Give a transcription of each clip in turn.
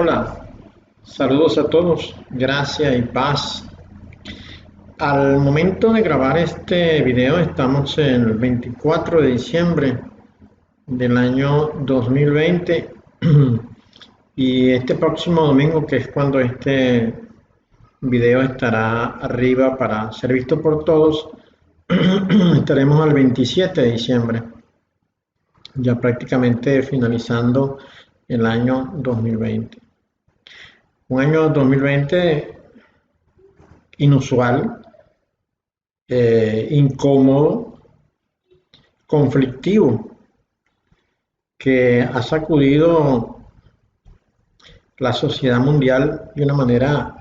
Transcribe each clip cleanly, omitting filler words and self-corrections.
Hola, saludos a todos, gracia y paz. Al momento de grabar este video estamos en el 24 de diciembre del año 2020 y este próximo domingo, que es cuando este video estará arriba para ser visto por todos, estaremos al 27 de diciembre, ya prácticamente finalizando el año 2020. Un año 2020 inusual, incómodo, conflictivo, que ha sacudido la sociedad mundial de una manera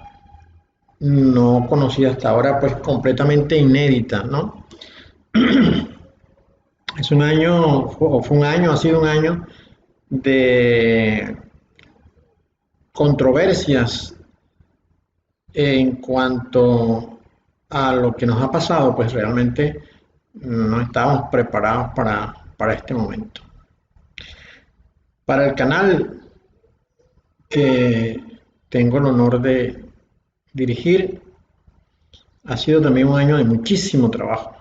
no conocida hasta ahora, pues completamente inédita, ¿no? Es un año, o fue un año, ha sido un año de controversias en cuanto a lo que nos ha pasado, pues realmente no estábamos preparados para este momento. Para el canal que tengo el honor de dirigir, ha sido también un año de muchísimo trabajo.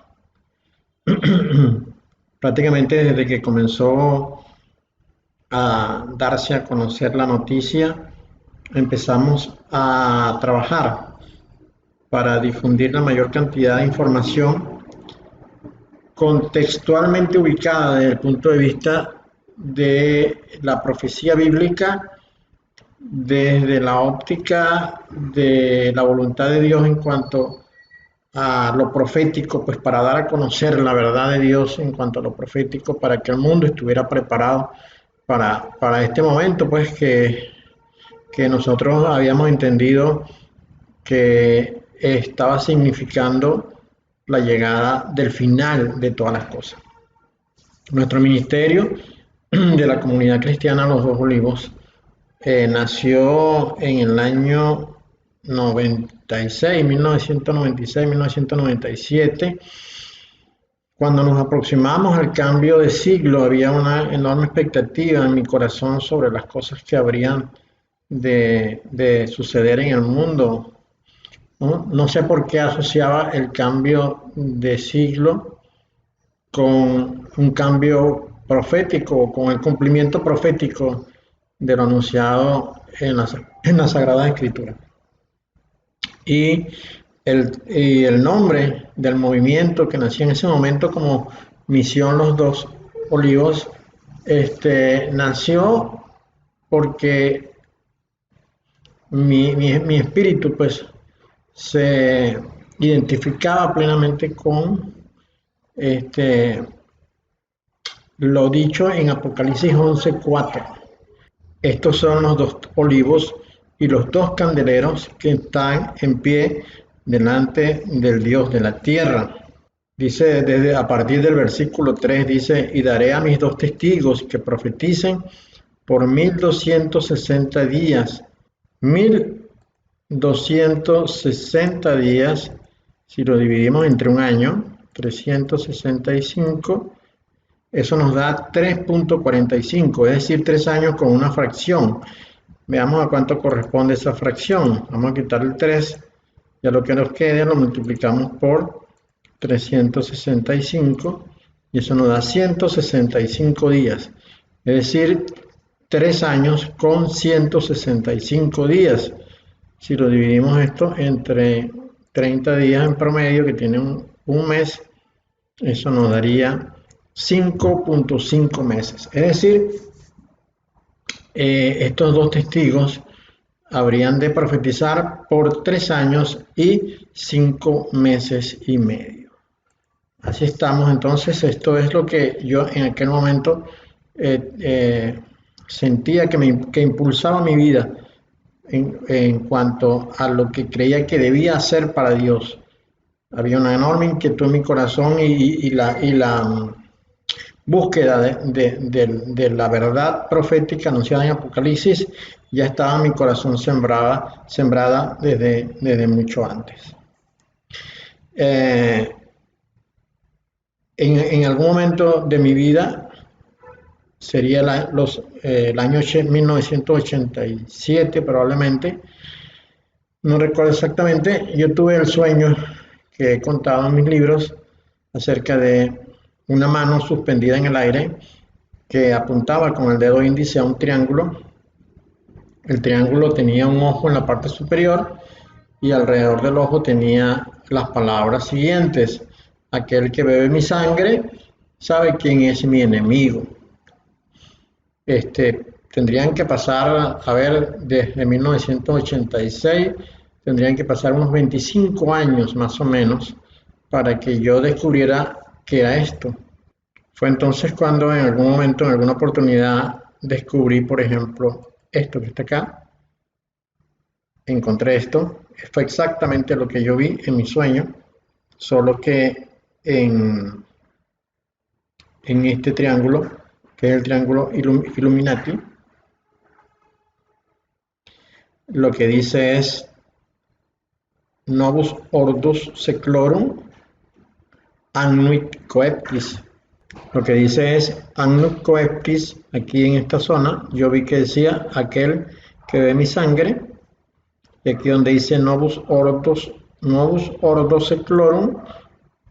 Prácticamente desde que comenzó a darse a conocer la noticia, empezamos a trabajar para difundir la mayor cantidad de información contextualmente ubicada desde el punto de vista de la profecía bíblica, desde la óptica de la voluntad de Dios en cuanto a lo profético, pues para dar a conocer la verdad de Dios en cuanto a lo profético, para que el mundo estuviera preparado para este momento, pues que nosotros habíamos entendido que estaba significando la llegada del final de todas las cosas. Nuestro ministerio de la comunidad cristiana Los Dos Olivos nació en el año 96, 1996, 1997. Cuando nos aproximamos al cambio de siglo, había una enorme expectativa en mi corazón sobre las cosas que habrían de suceder en el mundo. No sé por qué asociaba el cambio de siglo con un cambio profético, con el cumplimiento profético de lo anunciado en la Sagrada Escritura. Y el nombre del movimiento que nació en ese momento como Misión Los Dos Olivos, nació porque mi espíritu pues se identificaba plenamente con lo dicho en Apocalipsis 11:4. Estos son los dos olivos y los dos candeleros que están en pie delante del Dios de la tierra. Dice a partir del versículo 3, dice, y daré a mis dos testigos que profeticen por 1260 días. 1260 días, si lo dividimos entre un año, 365, eso nos da 3.45, es decir, 3 años con una fracción. Veamos a cuánto corresponde esa fracción. Vamos a quitar el 3, y a lo que nos quede lo multiplicamos por 365, y eso nos da 165 días. Es decir, 3 años con 165 días. Si lo dividimos esto entre 30 días en promedio, que tiene un mes, eso nos daría 5.5 meses. Es decir, estos dos testigos habrían de profetizar por 3 años y 5 meses y medio. Así estamos. Entonces, esto es lo que yo en aquel momento sentía que impulsaba mi vida en cuanto a lo que creía que debía hacer para Dios. Había una enorme inquietud en mi corazón y la búsqueda de la verdad profética anunciada en Apocalipsis ya estaba en mi corazón sembrada desde mucho antes. En algún momento de mi vida sería el año 1987 probablemente, no recuerdo exactamente. Yo tuve el sueño que he contado en mis libros acerca de una mano suspendida en el aire que apuntaba con el dedo índice a un triángulo. El triángulo tenía un ojo en la parte superior y alrededor del ojo tenía las palabras siguientes: aquel que bebe mi sangre sabe quién es mi enemigo. Tendrían que pasar, a ver, desde 1986, tendrían que pasar unos 25 años más o menos para que yo descubriera qué era esto. Fue entonces cuando en algún momento, en alguna oportunidad, descubrí, por ejemplo, esto que está acá. Encontré esto. Fue exactamente lo que yo vi en mi sueño, solo que en este triángulo, que es el triángulo Illuminati, lo que dice es Novus Ordos Seclorum Annuit Coeptis. Lo que dice es Annuit Coeptis. Aquí en esta zona yo vi que decía aquel que ve mi sangre, y aquí donde dice Novus Ordos Seclorum,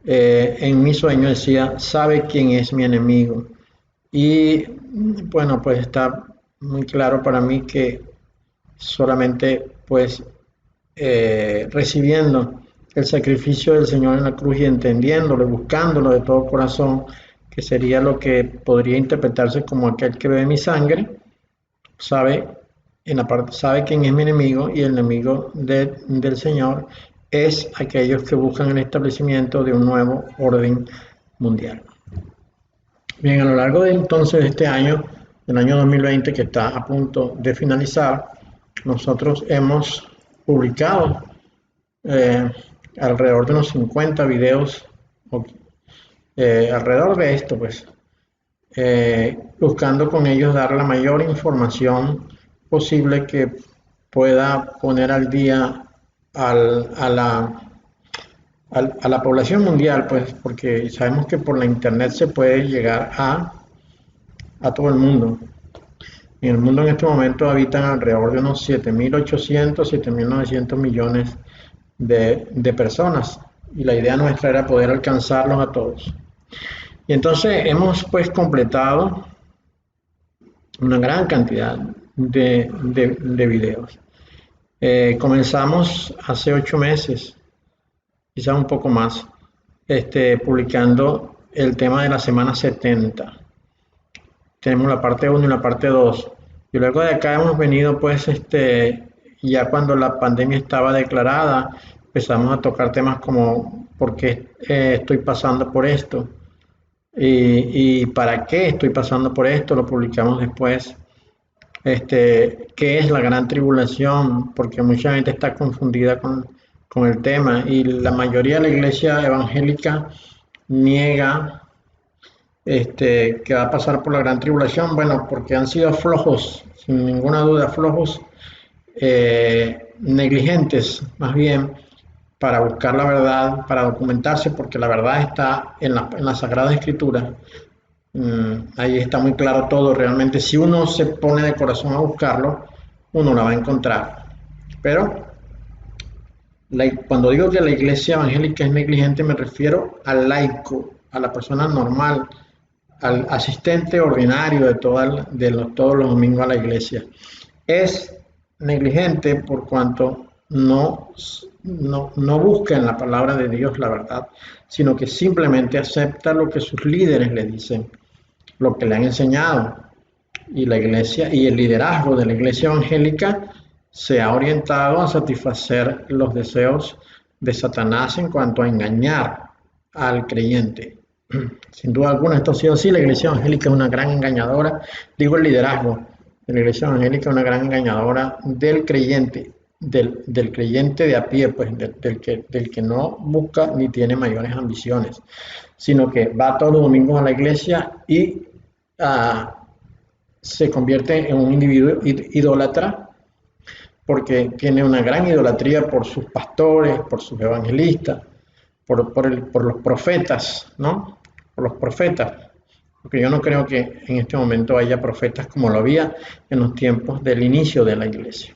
en mi sueño decía sabe quién es mi enemigo. Y bueno, pues está muy claro para mí que solamente pues recibiendo el sacrificio del Señor en la cruz y entendiéndolo, buscándolo de todo corazón, que sería lo que podría interpretarse como aquel que bebe mi sangre, sabe, en la parte, sabe quién es mi enemigo, y el enemigo del Señor es aquellos que buscan el establecimiento de un nuevo orden mundial. Bien, a lo largo de entonces de este año, del año 2020 que está a punto de finalizar, nosotros hemos publicado eh, alrededor de unos 50 videos, alrededor de esto, pues, buscando con ellos dar la mayor información posible que pueda poner al día a la población mundial, pues, porque sabemos que por la internet se puede llegar a todo el mundo. En el mundo en este momento habitan alrededor de unos 7.800, 7.900 millones de personas, y la idea nuestra era poder alcanzarlos a todos. Y entonces hemos pues completado una gran cantidad de videos. Comenzamos hace 8 meses, quizás un poco más, publicando el tema de la semana 70. Tenemos la parte 1 y la parte 2. Y luego de acá hemos venido pues ya cuando la pandemia estaba declarada, empezamos a tocar temas como por qué estoy pasando por esto y para qué estoy pasando por esto. Lo publicamos después. ¿Qué es la gran tribulación? Porque mucha gente está confundida con el tema, y la mayoría de la iglesia evangélica niega que va a pasar por la gran tribulación. Bueno, porque han sido flojos, sin ninguna duda, flojos, negligentes más bien, para buscar la verdad, para documentarse, porque la verdad está en la Sagrada Escritura. Ahí está muy claro todo. Realmente, si uno se pone de corazón a buscarlo, uno la va a encontrar. Pero cuando digo que la iglesia evangélica es negligente, me refiero al laico, a la persona normal, al asistente ordinario todos los domingos a la iglesia. Es negligente por cuanto no busca en la palabra de Dios la verdad, sino que simplemente acepta lo que sus líderes le dicen, lo que le han enseñado. Y la iglesia y el liderazgo de la iglesia evangélica se ha orientado a satisfacer los deseos de Satanás en cuanto a engañar al creyente. Sin duda alguna esto ha sido así. La iglesia evangélica es una gran engañadora. Digo, el liderazgo de la iglesia evangélica es una gran engañadora del creyente, del creyente de a pie, pues, del que no busca ni tiene mayores ambiciones, sino que va todos los domingos a la iglesia y se convierte en un individuo idólatra, porque tiene una gran idolatría por sus pastores, por sus evangelistas, por los profetas, ¿no? Por los profetas. porque yo no creo que en este momento haya profetas como lo había en los tiempos del inicio de la iglesia.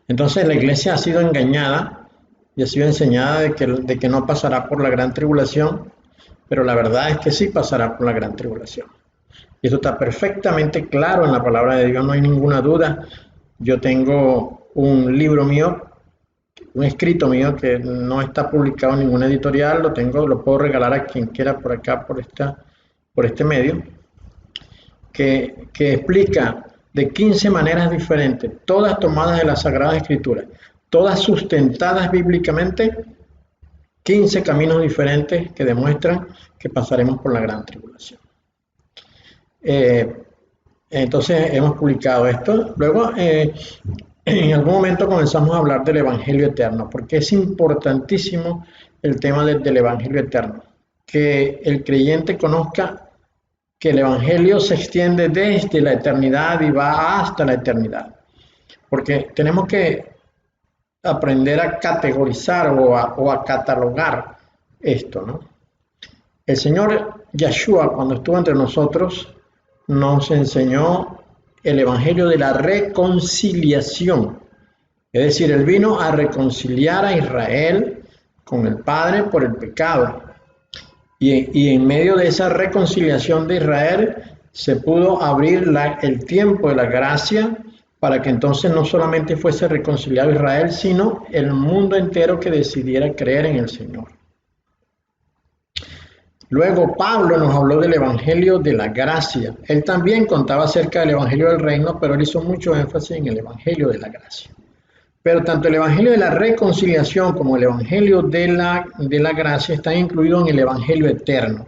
Entonces la iglesia ha sido engañada y ha sido enseñada de que no pasará por la gran tribulación, pero la verdad es que sí pasará por la gran tribulación. Y eso está perfectamente claro en la palabra de Dios, no hay ninguna duda. Yo tengo un libro mío, un escrito mío que no está publicado en ninguna editorial, lo puedo regalar a quien quiera por acá, por este medio, que explica de 15 maneras diferentes, todas tomadas de la Sagrada Escritura, todas sustentadas bíblicamente, 15 caminos diferentes que demuestran que pasaremos por la gran tribulación. Entonces hemos publicado esto. Luego, en algún momento comenzamos a hablar del Evangelio eterno, porque es importantísimo el tema del Evangelio eterno, que el creyente conozca que el Evangelio se extiende desde la eternidad y va hasta la eternidad, porque tenemos que aprender a categorizar o a catalogar esto, ¿no? El Señor Yeshua, cuando estuvo entre nosotros, nos enseñó el Evangelio de la reconciliación. Es decir, Él vino a reconciliar a Israel con el Padre por el pecado. Y en medio de esa reconciliación de Israel se pudo abrir el tiempo de la gracia para que entonces no solamente fuese reconciliado Israel, sino el mundo entero que decidiera creer en el Señor. Luego Pablo nos habló del Evangelio de la gracia. Él también contaba acerca del Evangelio del reino, pero él hizo mucho énfasis en el Evangelio de la gracia. Pero tanto el Evangelio de la reconciliación como el Evangelio de la gracia están incluidos en el Evangelio eterno.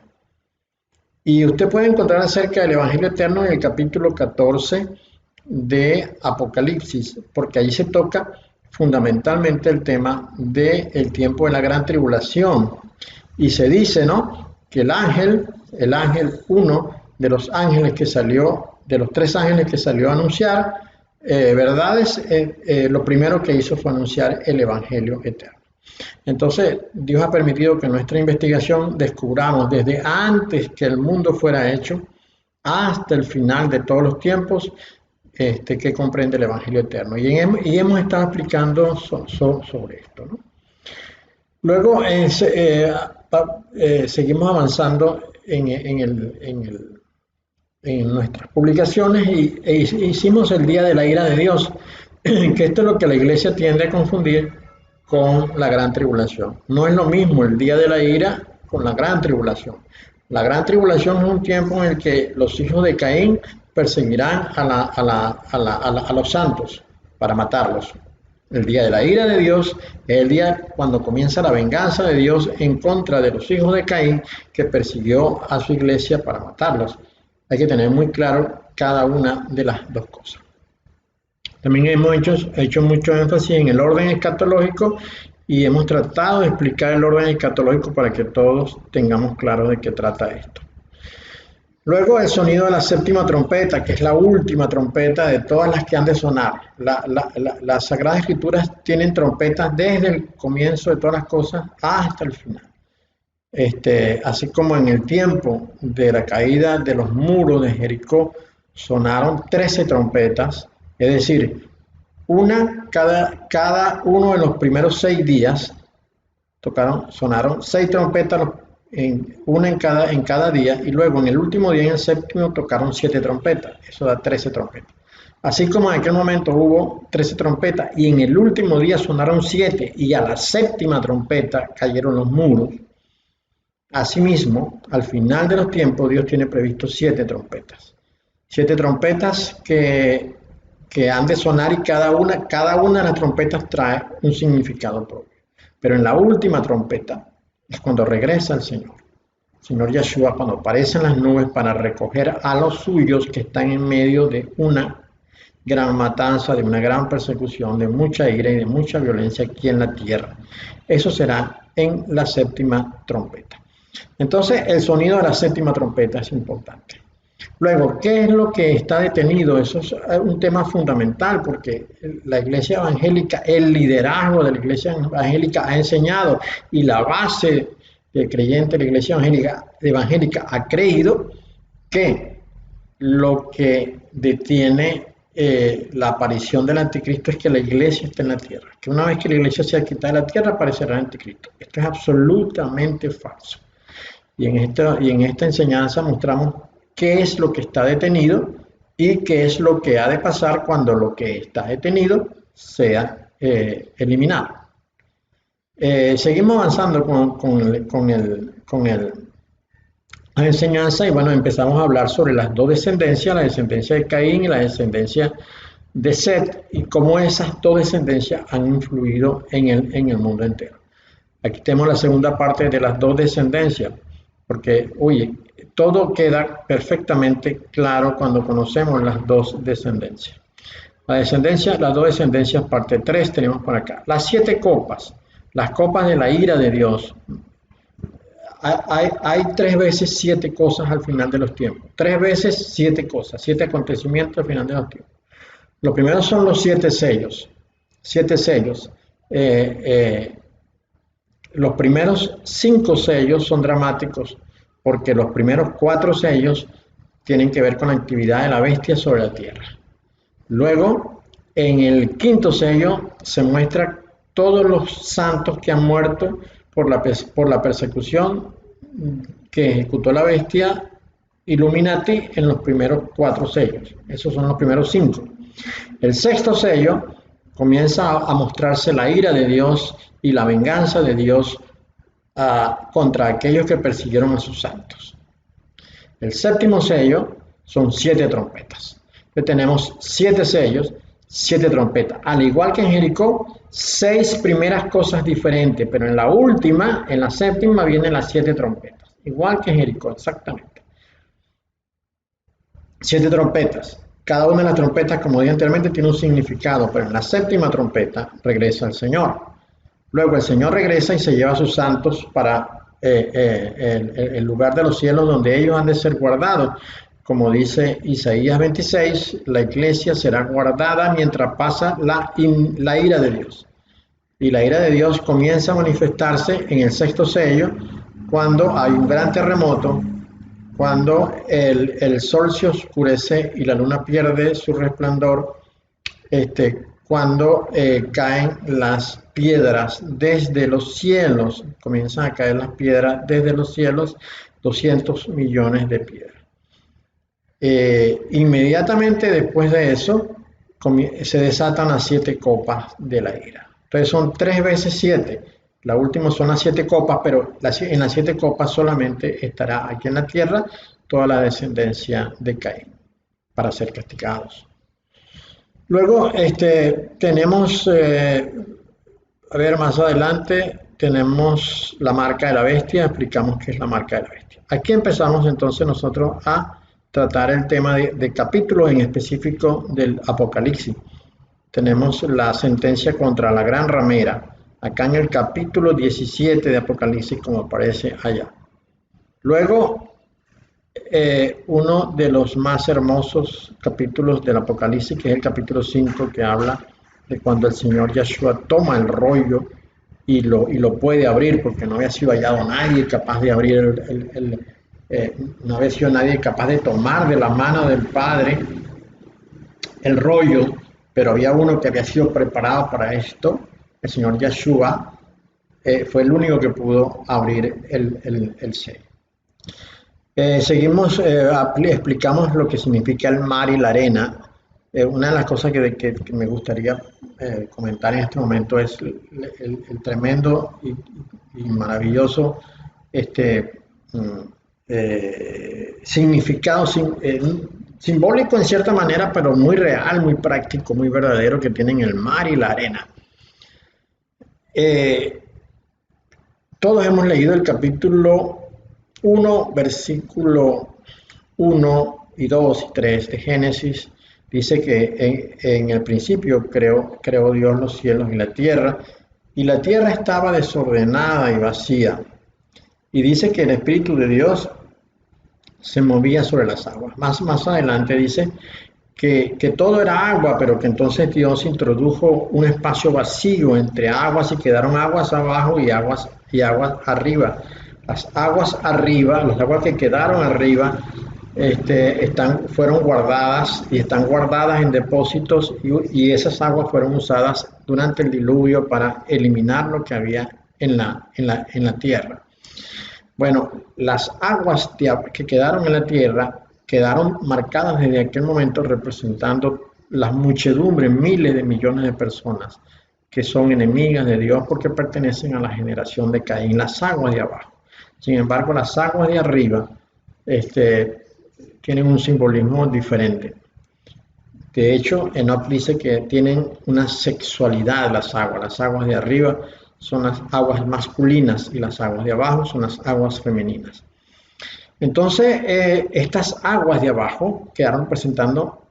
Y usted puede encontrar acerca del Evangelio eterno en el capítulo 14 de Apocalipsis, porque ahí se toca fundamentalmente el tema del tiempo de la gran tribulación. Y se dice, ¿no?, que el ángel, uno de los ángeles que salió, de los 3 ángeles que salió a anunciar verdades, lo primero que hizo fue anunciar el Evangelio eterno. Entonces, Dios ha permitido que en nuestra investigación descubramos desde antes que el mundo fuera hecho hasta el final de todos los tiempos que comprende el Evangelio eterno. Y hemos estado explicando sobre esto, ¿no? Luego seguimos avanzando en nuestras publicaciones e hicimos el día de la ira de Dios, que esto es lo que la iglesia tiende a confundir con la gran tribulación. No es lo mismo el día de la ira con la gran tribulación. La gran tribulación es un tiempo en el que los hijos de Caín perseguirán a los santos para matarlos. El día de la ira de Dios es el día cuando comienza la venganza de Dios en contra de los hijos de Caín, que persiguió a su iglesia para matarlos. Hay que tener muy claro cada una de las dos cosas. También hemos hecho mucho énfasis en el orden escatológico y hemos tratado de explicar el orden escatológico para que todos tengamos claro de qué trata esto. Luego el sonido de la séptima trompeta, que es la última trompeta de todas las que han de sonar. Las Sagradas Escrituras tienen trompetas desde el comienzo de todas las cosas hasta el final. Así como en el tiempo de la caída de los muros de Jericó sonaron 13 trompetas, es decir, cada uno de los primeros 6 días sonaron 6 trompetas, una en cada día, y luego en el último día, en el séptimo, tocaron 7 trompetas. Eso da 13 trompetas. Así como en aquel momento hubo 13 trompetas y en el último día sonaron 7 y a la séptima trompeta cayeron los muros, asimismo, al final de los tiempos, Dios tiene previsto 7 trompetas. 7 trompetas que han de sonar, y cada una de las trompetas trae un significado propio. Pero en la última trompeta es cuando regresa el Señor Yeshua, cuando aparece en las nubes para recoger a los suyos que están en medio de una gran matanza, de una gran persecución, de mucha ira y de mucha violencia aquí en la tierra. Eso será en la séptima trompeta. Entonces, el sonido de la séptima trompeta es importante. Luego, ¿qué es lo que está detenido? Eso es un tema fundamental, porque la iglesia evangélica, el liderazgo de la iglesia evangélica ha enseñado, y la base creyente, la iglesia evangélica ha creído que lo que detiene la aparición del anticristo es que la iglesia está en la tierra, que una vez que la iglesia sea quitada de la tierra aparecerá el anticristo. Esto es absolutamente falso. Y en esta enseñanza mostramos qué es lo que está detenido y qué es lo que ha de pasar cuando lo que está detenido sea eliminado. Seguimos avanzando la enseñanza y bueno, empezamos a hablar sobre las dos descendencias, la descendencia de Caín y la descendencia de Set, y cómo esas dos descendencias han influido en el mundo entero. Aquí tenemos la segunda parte de las dos descendencias, porque, oye, todo queda perfectamente claro cuando conocemos las dos descendencias. Las dos descendencias, parte 3, tenemos por acá. Las 7 copas, las copas de la ira de Dios. Hay 3 veces 7 cosas al final de los tiempos. 3 veces 7 cosas, 7 acontecimientos al final de los tiempos. Lo primero son los 7 sellos. 7 sellos. Los primeros 5 sellos son dramáticos porque los primeros 4 sellos tienen que ver con la actividad de la bestia sobre la tierra. Luego, en el 5.º sello se muestra todos los santos que han muerto por la persecución que ejecutó la bestia Illuminati en los primeros 4 sellos. Esos son los primeros 5. El 6.º sello comienza a mostrarse la ira de Dios y la venganza de Dios contra aquellos que persiguieron a sus santos. El 7.º sello son 7 trompetas. Entonces tenemos 7 sellos, 7 trompetas. Al igual que en Jericó, 6 primeras cosas diferentes, pero en la última, en la 7ª, vienen las 7 trompetas. Igual que en Jericó, exactamente. 7 trompetas. Cada una de las trompetas, como dije anteriormente, tiene un significado, pero en la 7ª trompeta regresa el Señor. Luego el Señor regresa y se lleva a sus santos para el lugar de los cielos donde ellos han de ser guardados. Como dice Isaías 26, la iglesia será guardada mientras pasa la ira de Dios. Y la ira de Dios comienza a manifestarse en el 6.º sello, cuando hay un gran terremoto, cuando el sol se oscurece y la luna pierde su resplandor, cuando caen las piedras desde los cielos, comienzan a caer las piedras desde los cielos, 200 millones de piedras. Inmediatamente después de eso se desatan las 7 copas de la ira. Entonces son 3 veces 7. La última son las 7 copas, pero en las 7 copas solamente estará aquí en la tierra toda la descendencia de Caín para ser castigados. Luego tenemos, a ver, más adelante tenemos la marca de la bestia, explicamos qué es la marca de la bestia. Aquí empezamos entonces nosotros a tratar el tema de capítulos en específico del Apocalipsis. Tenemos la sentencia contra la gran ramera, acá en el capítulo 17 de Apocalipsis, como aparece allá. Luego, uno de los más hermosos capítulos del Apocalipsis, que es el capítulo 5, que habla de cuando el Señor Yeshua toma el rollo y lo puede abrir, porque no había sido hallado nadie capaz de abrir no había sido nadie capaz de tomar de la mano del Padre el rollo, pero había uno que había sido preparado para esto, el Señor Yeshua, fue el único que pudo abrir el sello. Seguimos, explicamos lo que significa el mar y la arena. Una de las cosas que me gustaría comentar en este momento es el tremendo y maravilloso significado simbólico en cierta manera, pero muy real, muy práctico, muy verdadero, que tienen el mar y la arena. Todos hemos leído el capítulo 1, versículo 1 y 2 y 3 de Génesis. Dice que en el principio creó Dios los cielos y la tierra estaba desordenada y vacía. Y dice que el Espíritu de Dios se movía sobre las aguas. Más adelante dice que todo era agua, pero que entonces Dios introdujo un espacio vacío entre aguas y quedaron aguas abajo y aguas arriba. Las aguas arriba, las aguas que quedaron arriba, fueron guardadas y están guardadas en depósitos y esas aguas fueron usadas durante el diluvio para eliminar lo que había en la tierra. Bueno, las aguas que quedaron en la tierra quedaron marcadas desde aquel momento representando las muchedumbres, miles de millones de personas que son enemigas de Dios porque pertenecen a la generación de Caín, las aguas de abajo. Sin embargo, las aguas de arriba tienen un simbolismo diferente. De hecho, Enoch dice que tienen una sexualidad las aguas de arriba son las aguas masculinas y las aguas de abajo son las aguas femeninas. Entonces, estas aguas de abajo quedaron representando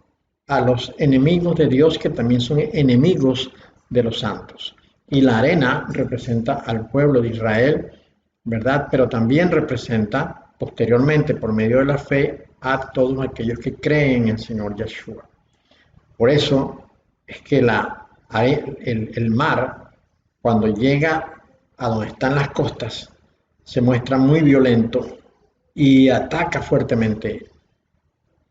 a los enemigos de Dios que también son enemigos de los santos. Y la arena representa al pueblo de Israel, ¿verdad? Pero también representa posteriormente por medio de la fe a todos aquellos que creen en el Señor Yeshua. Por eso es que el mar, cuando llega a donde están las costas, se muestra muy violento y ataca fuertemente,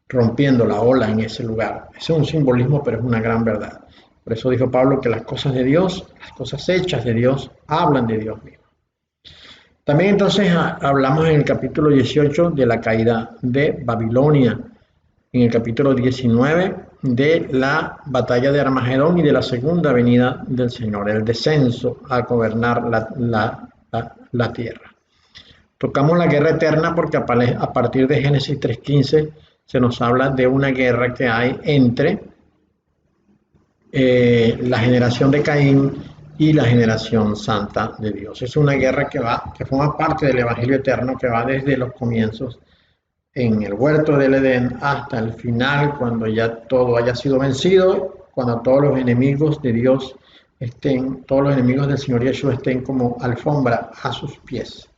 rompiendo la ola en ese lugar. Ese es un simbolismo, pero es una gran verdad. Por eso dijo Pablo que las cosas de Dios, las cosas hechas de Dios, hablan de Dios mismo. También entonces hablamos en el capítulo 18 de la caída de Babilonia, en el capítulo 19 de la batalla de Armagedón y de la segunda venida del Señor, el descenso a gobernar la tierra. Tocamos la guerra eterna porque a partir de Génesis 3:15 se nos habla de una guerra que hay entre la generación de Caín y la generación santa de Dios. Es una guerra que forma parte del Evangelio eterno, que va desde los comienzos en el huerto del Edén hasta el final, cuando ya todo haya sido vencido, cuando todos los enemigos de Dios todos los enemigos del Señor Yeshua estén como alfombra a sus pies.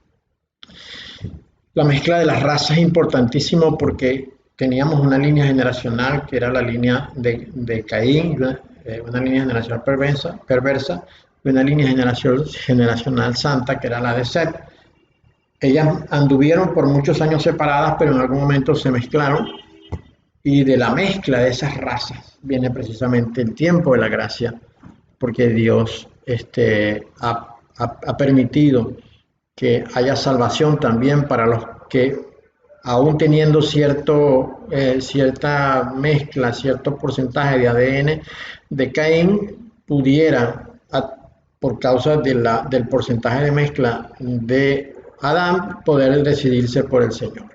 La mezcla de las razas es importantísimo porque teníamos una línea generacional que era la línea de Caín, una línea generacional perversa y una línea generacional santa que era la de Set. Ellas anduvieron por muchos años separadas, pero en algún momento se mezclaron y de la mezcla de esas razas viene precisamente el tiempo de la gracia, porque Dios ha permitido que haya salvación también para los que, aún teniendo cierta mezcla, cierto porcentaje de ADN de Caín, pudiera, por causa del porcentaje de mezcla de Adán, poder decidirse por el Señor.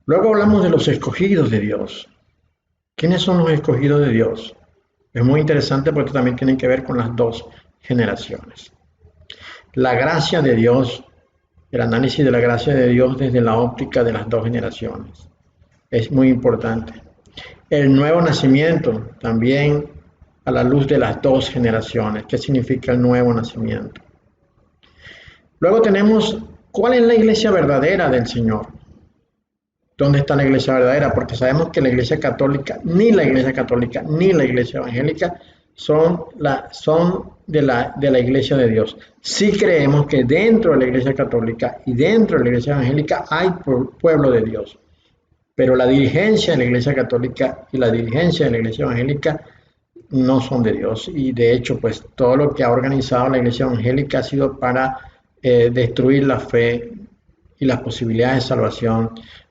Luego hablamos de los escogidos de Dios. ¿Quiénes son los escogidos de Dios? Es muy interesante porque también tienen que ver con las dos generaciones. La gracia de Dios, el análisis de la gracia de Dios desde la óptica de las dos generaciones. Es muy importante. El nuevo nacimiento, también a la luz de las dos generaciones. ¿Qué significa el nuevo nacimiento? Luego tenemos, ¿cuál es la iglesia verdadera del Señor? ¿Dónde está la iglesia verdadera? Porque sabemos que la iglesia católica, ni la iglesia católica, ni la iglesia evangélica son de la iglesia de Dios. Sí creemos que dentro de la iglesia católica y dentro de la iglesia evangélica hay pueblo de Dios. Pero la dirigencia de la iglesia católica y la dirigencia de la iglesia evangélica no son de Dios. Y de hecho, pues todo lo que ha organizado la iglesia evangélica ha sido para destruir la fe y las posibilidades de salvación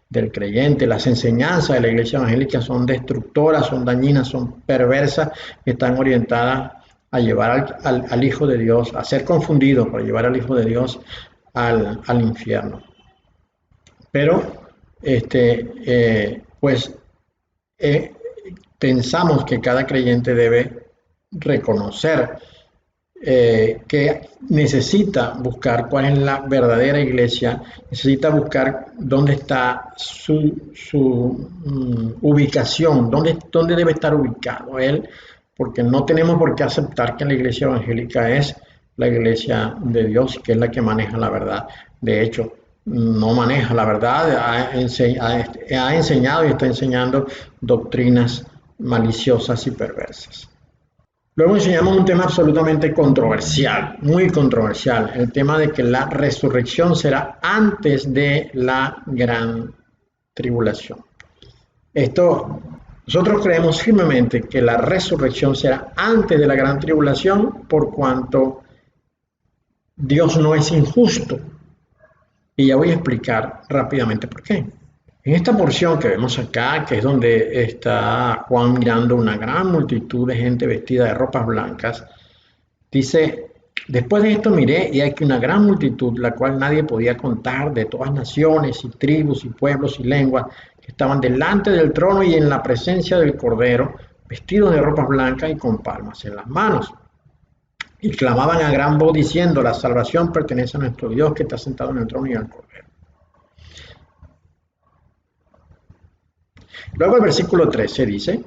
del creyente. Las enseñanzas de la iglesia evangélica son destructoras, son dañinas, son perversas, están orientadas a llevar al Hijo de Dios, a ser confundido para llevar al Hijo de Dios al infierno. Pero pensamos que cada creyente debe reconocer que necesita buscar cuál es la verdadera iglesia, necesita buscar dónde está su ubicación, dónde debe estar ubicado él, porque no tenemos por qué aceptar que la iglesia evangélica es la iglesia de Dios, que es la que maneja la verdad. De hecho, no maneja la verdad, ha enseñado y está enseñando doctrinas maliciosas y perversas. Luego enseñamos un tema absolutamente controversial, muy controversial, el tema de que la resurrección será antes de la gran tribulación. Nosotros creemos firmemente que la resurrección será antes de la gran tribulación, por cuanto Dios no es injusto. Y ya voy a explicar rápidamente por qué. En esta porción que vemos acá, que es donde está Juan mirando una gran multitud de gente vestida de ropas blancas, dice: después de esto miré y hay que una gran multitud, la cual nadie podía contar, de todas naciones y tribus y pueblos y lenguas, que estaban delante del trono y en la presencia del Cordero, vestidos de ropas blancas y con palmas en las manos. Y clamaban a gran voz diciendo: la salvación pertenece a nuestro Dios que está sentado en el trono y al Cordero. Luego el versículo 13 dice: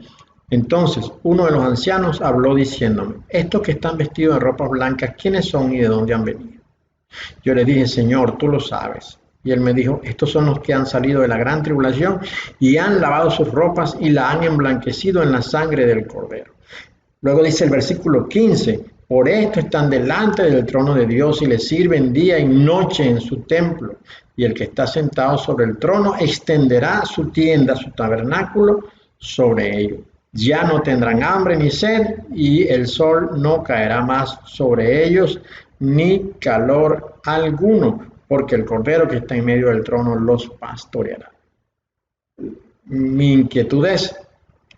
entonces uno de los ancianos habló diciéndome: estos que están vestidos de ropas blancas, ¿quiénes son y de dónde han venido? Yo le dije: Señor, tú lo sabes. Y él me dijo: estos son los que han salido de la gran tribulación y han lavado sus ropas y la han emblanquecido en la sangre del Cordero. Luego dice el versículo 15: por esto están delante del trono de Dios y le sirven día y noche en su templo. Y el que está sentado sobre el trono extenderá su tienda, su tabernáculo sobre ellos. Ya no tendrán hambre ni sed, y el sol no caerá más sobre ellos, ni calor alguno, porque el Cordero que está en medio del trono los pastoreará. Mi inquietud es: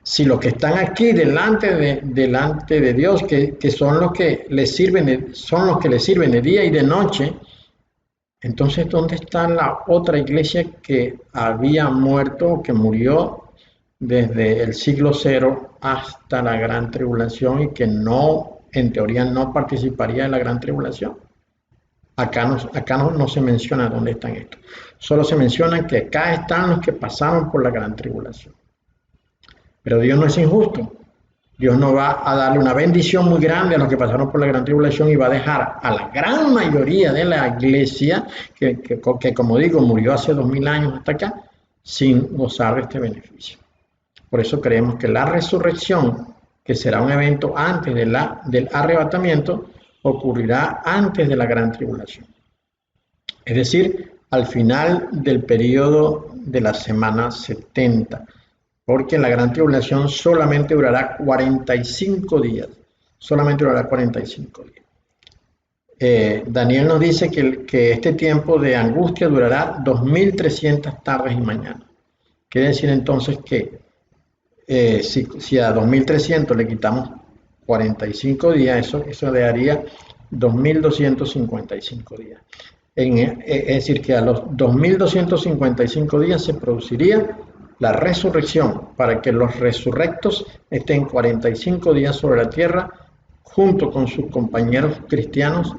si los que están aquí delante de Dios, que son los que le sirven de día y de noche, entonces ¿dónde está la otra iglesia que había muerto, que murió desde el siglo 0 hasta la gran tribulación y que no, en teoría, no participaría en la gran tribulación? Acá no se menciona dónde están estos. Solo se menciona que acá están los que pasaron por la gran tribulación. Pero Dios no es injusto. Dios no va a darle una bendición muy grande a los que pasaron por la gran tribulación y va a dejar a la gran mayoría de la iglesia, que como digo, murió hace 2000 años hasta acá, sin gozar de este beneficio. Por eso creemos que la resurrección, que será un evento antes del arrebatamiento, ocurrirá antes de la gran tribulación. Es decir, al final del periodo de la semana 70. Porque la gran tribulación solamente durará 45 días. Solamente durará 45 días. Daniel nos dice que este tiempo de angustia durará 2300 tardes y mañanas. Quiere decir entonces que si a 2300 le quitamos 45 días, eso le daría 2255 días. Es decir, que a los 2255 días se produciría la resurrección, para que los resurrectos estén 45 días sobre la tierra junto con sus compañeros cristianos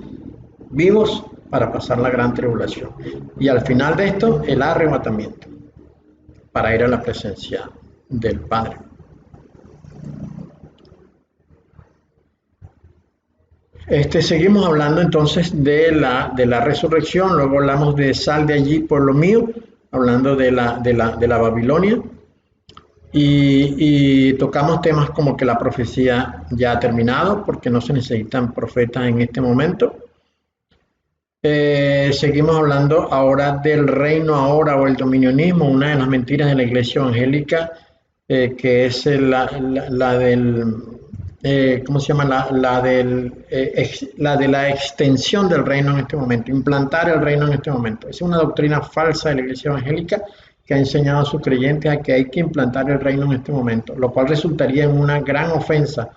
vivos para pasar la gran tribulación. Y al final de esto, el arrebatamiento para ir a la presencia del Padre. Seguimos hablando entonces de la resurrección. Luego hablamos de sal de allí, pueblo mío, hablando de la Babilonia, y tocamos temas como que la profecía ya ha terminado porque no se necesitan profetas en este momento. Seguimos hablando ahora del reino ahora o el dominionismo, una de las mentiras de la iglesia evangélica, que es la del ¿cómo se llama? La de la extensión del reino en este momento, implantar el reino en este momento. Es una doctrina falsa de la iglesia evangélica que ha enseñado a sus creyentes a que hay que implantar el reino en este momento, lo cual resultaría en una gran ofensa.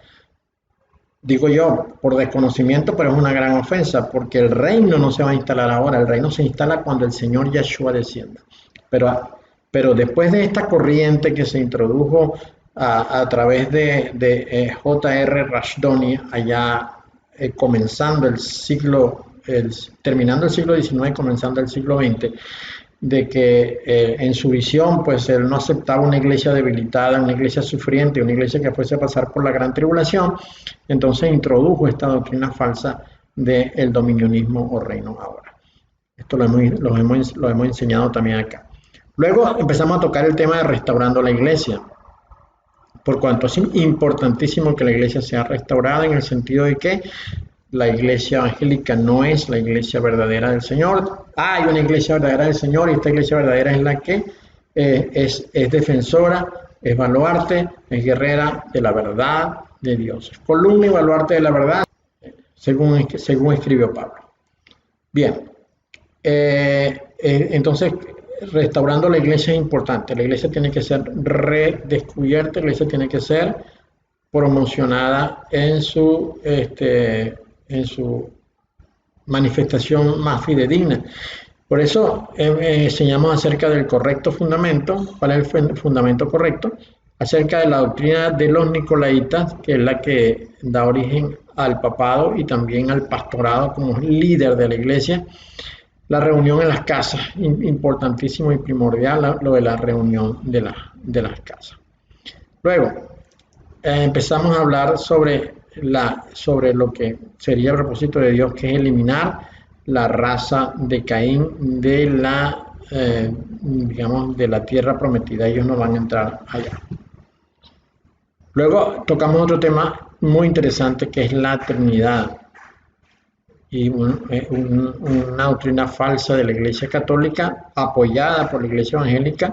Digo yo, por desconocimiento, pero es una gran ofensa, porque el reino no se va a instalar ahora, el reino se instala cuando el Señor Yeshua descienda. Pero después de esta corriente que se introdujo a través de J.R. Rashdoni, allá comenzando terminando el siglo XIX, comenzando el siglo XX, de que en su visión, pues él no aceptaba una iglesia debilitada, una iglesia sufriente, una iglesia que fuese a pasar por la gran tribulación. Entonces introdujo esta doctrina falsa del dominionismo o reino ahora. Esto lo hemos enseñado también acá. Luego empezamos a tocar el tema de restaurando la iglesia. por cuanto es importantísimo que la iglesia sea restaurada en el sentido de que la iglesia evangélica no es la iglesia verdadera del Señor. Hay una iglesia verdadera del Señor y esta iglesia verdadera es la que es defensora, es baluarte, es guerrera de la verdad de Dios. Es columna y baluarte de la verdad, según escribió Pablo. Bien, entonces restaurando la iglesia es importante. La iglesia tiene que ser redescubierta, la iglesia tiene que ser promocionada en su manifestación más fidedigna. Por eso enseñamos acerca del correcto fundamento. ¿Cuál es el fundamento correcto? Acerca de la doctrina de los nicolaitas, que es la que da origen al papado y también al pastorado como líder de la iglesia. La reunión en las casas, importantísimo y primordial lo de la reunión de las casas. Luego, empezamos a hablar sobre lo que sería el propósito de Dios, que es eliminar la raza de Caín de de la tierra prometida. Ellos no van a entrar allá. Luego tocamos otro tema muy interesante que es la Trinidad y una doctrina falsa de la Iglesia Católica apoyada por la Iglesia Evangélica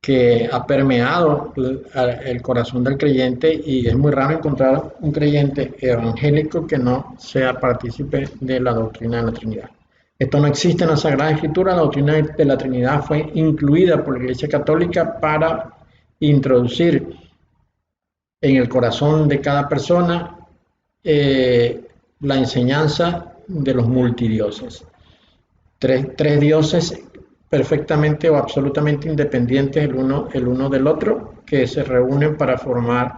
que ha permeado el corazón del creyente, y es muy raro encontrar un creyente evangélico que no sea partícipe de la doctrina de la Trinidad. Esto no existe en la Sagrada Escritura. La doctrina de la Trinidad fue incluida por la Iglesia Católica para introducir en el corazón de cada persona la enseñanza de los multidioses. Tres dioses perfectamente o absolutamente independientes el uno del otro, que se reúnen para formar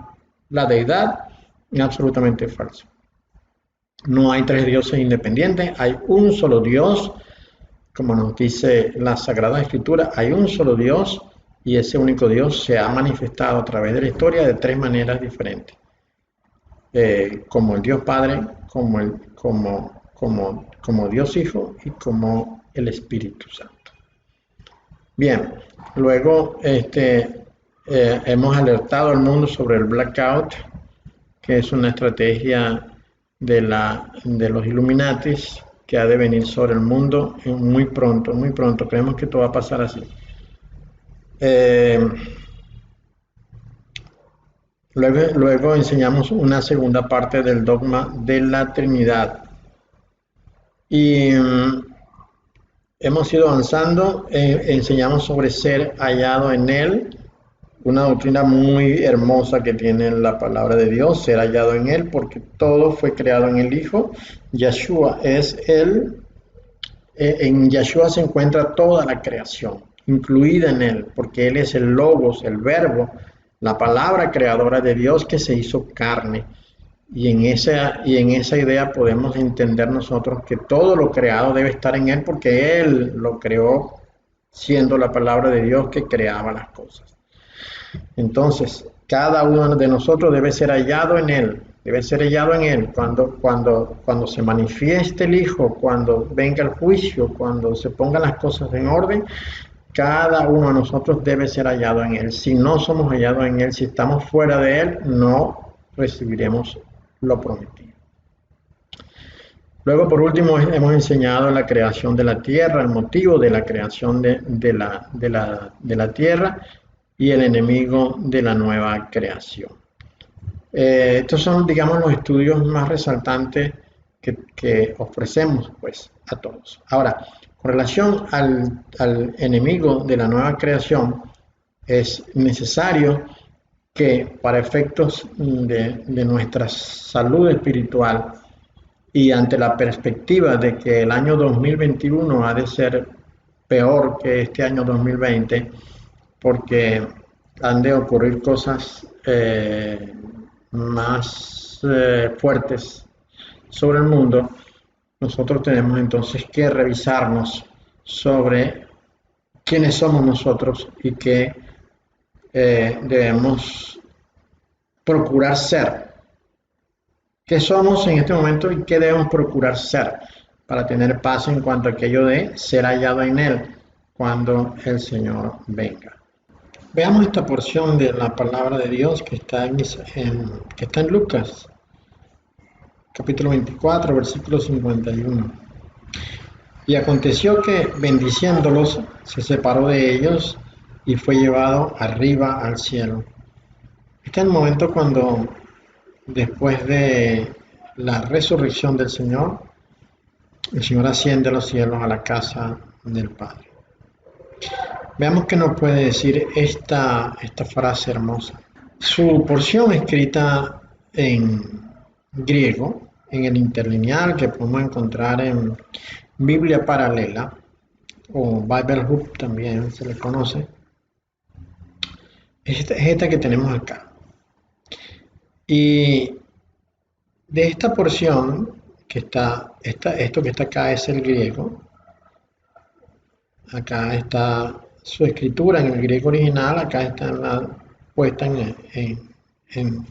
la deidad. Es absolutamente falso. No hay tres dioses independientes, hay un solo Dios, como nos dice la Sagrada Escritura, hay un solo Dios, y ese único Dios se ha manifestado a través de la historia de tres maneras diferentes. Como el Dios Padre, como Dios Hijo y como el Espíritu Santo. Bien, luego hemos alertado al mundo sobre el blackout, que es una estrategia de los Illuminatis que ha de venir sobre el mundo muy pronto, muy pronto. Creemos que todo va a pasar así. Luego enseñamos una segunda parte del dogma de la Trinidad. Y hemos ido avanzando, enseñamos sobre ser hallado en Él, una doctrina muy hermosa que tiene la palabra de Dios, ser hallado en Él, porque todo fue creado en el Hijo. Yeshua es Él, en Yeshua se encuentra toda la creación, incluida en Él, porque Él es el Logos, el Verbo, la palabra creadora de Dios que se hizo carne. Y en esa idea podemos entender nosotros que todo lo creado debe estar en Él, porque Él lo creó siendo la palabra de Dios que creaba las cosas. Entonces, cada uno de nosotros debe ser hallado en Él, debe ser hallado en Él. Cuando se manifieste el Hijo, cuando venga el juicio, cuando se pongan las cosas en orden, cada uno de nosotros debe ser hallado en Él. Si no somos hallados en Él, si estamos fuera de Él, no recibiremos lo prometido. Luego, por último, hemos enseñado la creación de la tierra, el motivo de la creación de la tierra y el enemigo de la nueva creación. Estos son, digamos, los estudios más resaltantes que ofrecemos, pues, a todos. Ahora, con relación al enemigo de la nueva creación, es necesario que para efectos de nuestra salud espiritual y ante la perspectiva de que el año 2021 ha de ser peor que este año 2020, porque han de ocurrir cosas más fuertes sobre el mundo, nosotros tenemos entonces que revisarnos sobre quiénes somos nosotros y qué debemos procurar ser. ¿Qué somos en este momento y qué debemos procurar ser para tener paz en cuanto a aquello de ser hallado en Él cuando el Señor venga? Veamos esta porción de la palabra de Dios que está en Lucas, capítulo 24, versículo 51. Y aconteció que, bendiciéndolos, se separó de ellos y fue llevado arriba al cielo. Este es el momento cuando, después de la resurrección del Señor, el Señor asciende a los cielos a la casa del Padre. Veamos qué nos puede decir esta frase hermosa. Su porción escrita en griego, en el interlineal que podemos encontrar en Biblia Paralela, o Bible Hub también se le conoce, es esta que tenemos acá. Y de esta porción esto que está acá es el griego. Acá está su escritura en el griego original, acá está puesta en,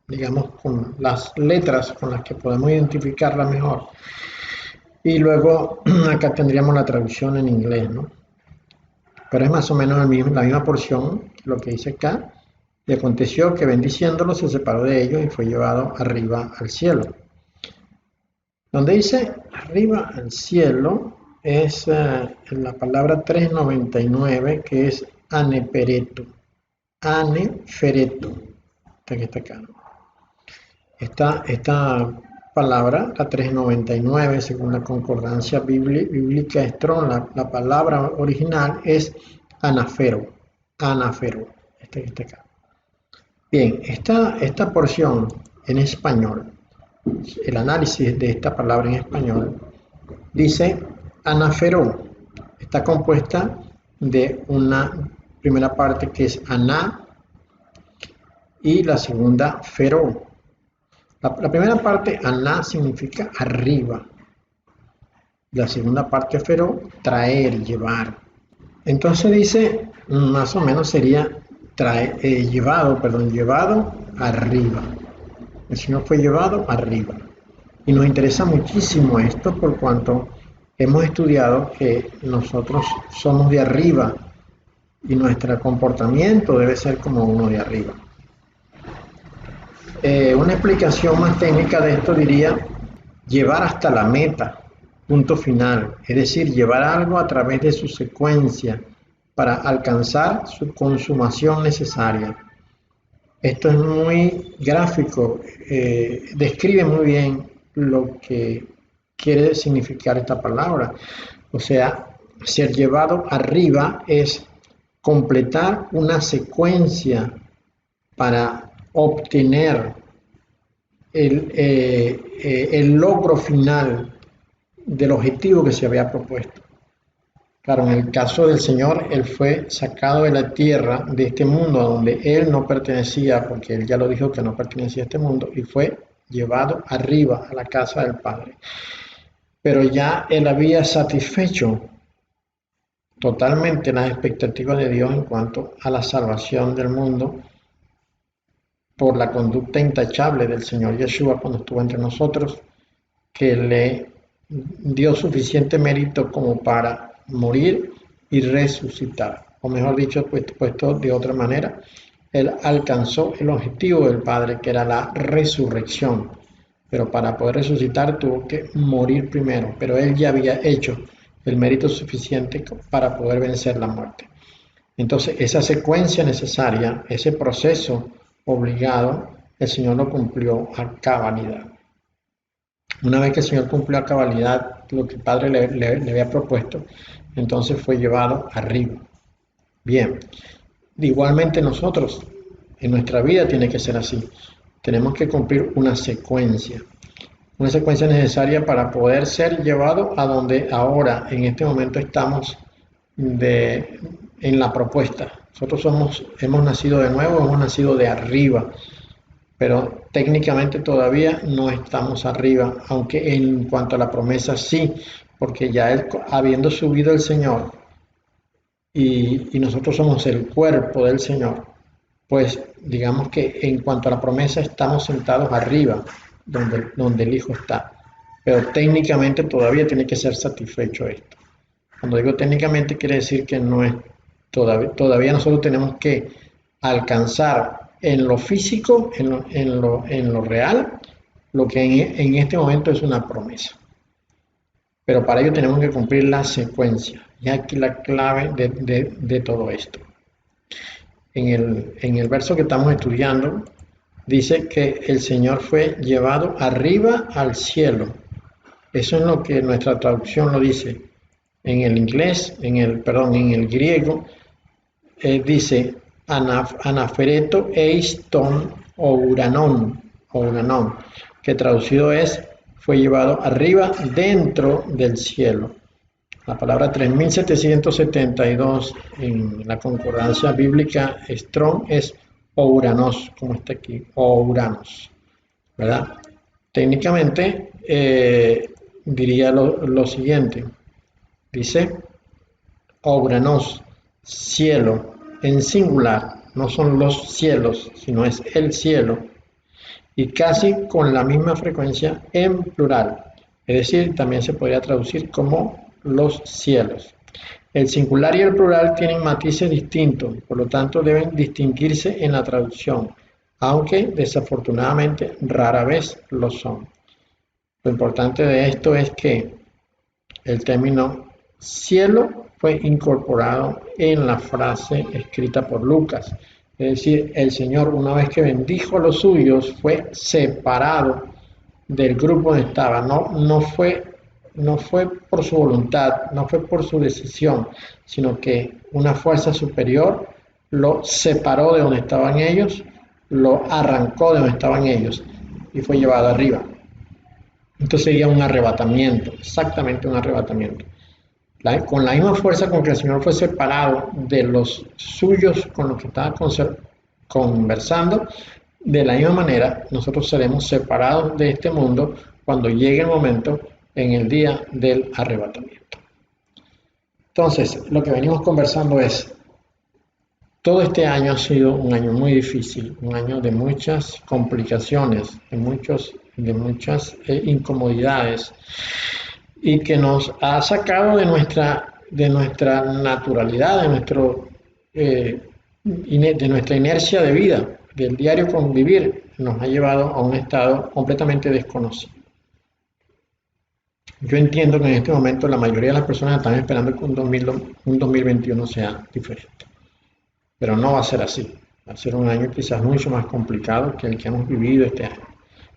digamos, con las letras con las que podemos identificarla mejor. Y luego acá tendríamos la traducción en inglés, ¿no? Pero es más o menos la misma porción, lo que dice acá. Y aconteció que bendiciéndolo se separó de ellos y fue llevado arriba al cielo. Donde dice arriba al cielo es la palabra 399, que es anepereto. Anefereto. Esta que está acá, ¿no? Esta palabra, la 399, según la concordancia bíblica Strong, la palabra original es anafero. Anafero. Esta que está acá. Bien, esta porción en español, el análisis de esta palabra en español, dice anafero. Está compuesta de una primera parte que es aná y la segunda fero. La primera parte aná significa arriba. La segunda parte fero, traer, llevar. Entonces dice, más o menos sería llevado arriba. El Señor fue llevado arriba. Y nos interesa muchísimo esto por cuanto hemos estudiado que nosotros somos de arriba y nuestro comportamiento debe ser como uno de arriba. Una explicación más técnica de esto diría llevar hasta la meta, punto final, es decir, llevar algo a través de su secuencia para alcanzar su consumación necesaria. Esto es muy gráfico, describe muy bien lo que quiere significar esta palabra. O sea, ser llevado arriba es completar una secuencia para obtener el logro final del objetivo que se había propuesto. Claro, en el caso del Señor, Él fue sacado de la tierra, de este mundo a donde Él no pertenecía, porque Él ya lo dijo que no pertenecía a este mundo, y fue llevado arriba a la casa del Padre. Pero ya Él había satisfecho totalmente las expectativas de Dios en cuanto a la salvación del mundo por la conducta intachable del Señor Yeshua cuando estuvo entre nosotros, que le dio suficiente mérito como para morir y resucitar. O mejor dicho, puesto de otra manera, Él alcanzó el objetivo del Padre, que era la resurrección. Pero para poder resucitar tuvo que morir primero. Pero Él ya había hecho el mérito suficiente para poder vencer la muerte. Entonces, esa secuencia necesaria, ese proceso obligado, el Señor lo cumplió a cabalidad. Una vez que el Señor cumplió a cabalidad lo que el Padre le había propuesto, entonces fue llevado arriba. Bien, igualmente nosotros, en nuestra vida tiene que ser así. Tenemos que cumplir una secuencia necesaria para poder ser llevado a donde ahora, en este momento, estamos en la propuesta. Nosotros hemos nacido de nuevo, hemos nacido de arriba, pero técnicamente todavía no estamos arriba, aunque en cuanto a la promesa sí, porque ya Él, habiendo subido el Señor y nosotros somos el cuerpo del Señor, pues digamos que en cuanto a la promesa estamos sentados arriba, donde el Hijo está, pero técnicamente todavía tiene que ser satisfecho esto. Cuando digo técnicamente quiere decir que no es Todavía nosotros tenemos que alcanzar en lo físico, en lo real, lo que en este momento es una promesa. Pero para ello tenemos que cumplir la secuencia. Y aquí la clave de todo esto. En el verso que estamos estudiando, dice que el Señor fue llevado arriba al cielo. Eso es lo que nuestra traducción lo dice. En el inglés, en el griego, dice anafereto eiston o uranon, que traducido es fue llevado arriba dentro del cielo. La palabra 3772 en la concordancia bíblica Strong es ouranos, como está aquí, ouranos, ¿verdad? Técnicamente diría lo siguiente, dice ouranos, cielo, en singular, no son los cielos, sino es el cielo, y casi con la misma frecuencia en plural, es decir, también se podría traducir como los cielos. El singular y el plural tienen matices distintos, por lo tanto deben distinguirse en la traducción, aunque desafortunadamente rara vez lo son. Lo importante de esto es que el término cielo fue incorporado en la frase escrita por Lucas. Es decir, el Señor, una vez que bendijo a los suyos, fue separado del grupo donde estaba. No fue por su voluntad, no fue por su decisión, sino que una fuerza superior lo separó de donde estaban ellos, lo arrancó de donde estaban ellos y fue llevado arriba. Entonces sería un arrebatamiento, exactamente un arrebatamiento. Con la misma fuerza con que el Señor fue separado de los suyos con los que estaba conversando, de la misma manera nosotros seremos separados de este mundo cuando llegue el momento en el día del arrebatamiento. Entonces, lo que venimos conversando es, todo este año ha sido un año muy difícil, un año de muchas complicaciones, de muchas incomodidades, y que nos ha sacado de nuestra naturalidad, de nuestra inercia de vida, del diario convivir, nos ha llevado a un estado completamente desconocido. Yo entiendo que en este momento la mayoría de las personas están esperando que un 2021 sea diferente, pero no va a ser así. Va a ser un año quizás mucho más complicado que el que hemos vivido este año.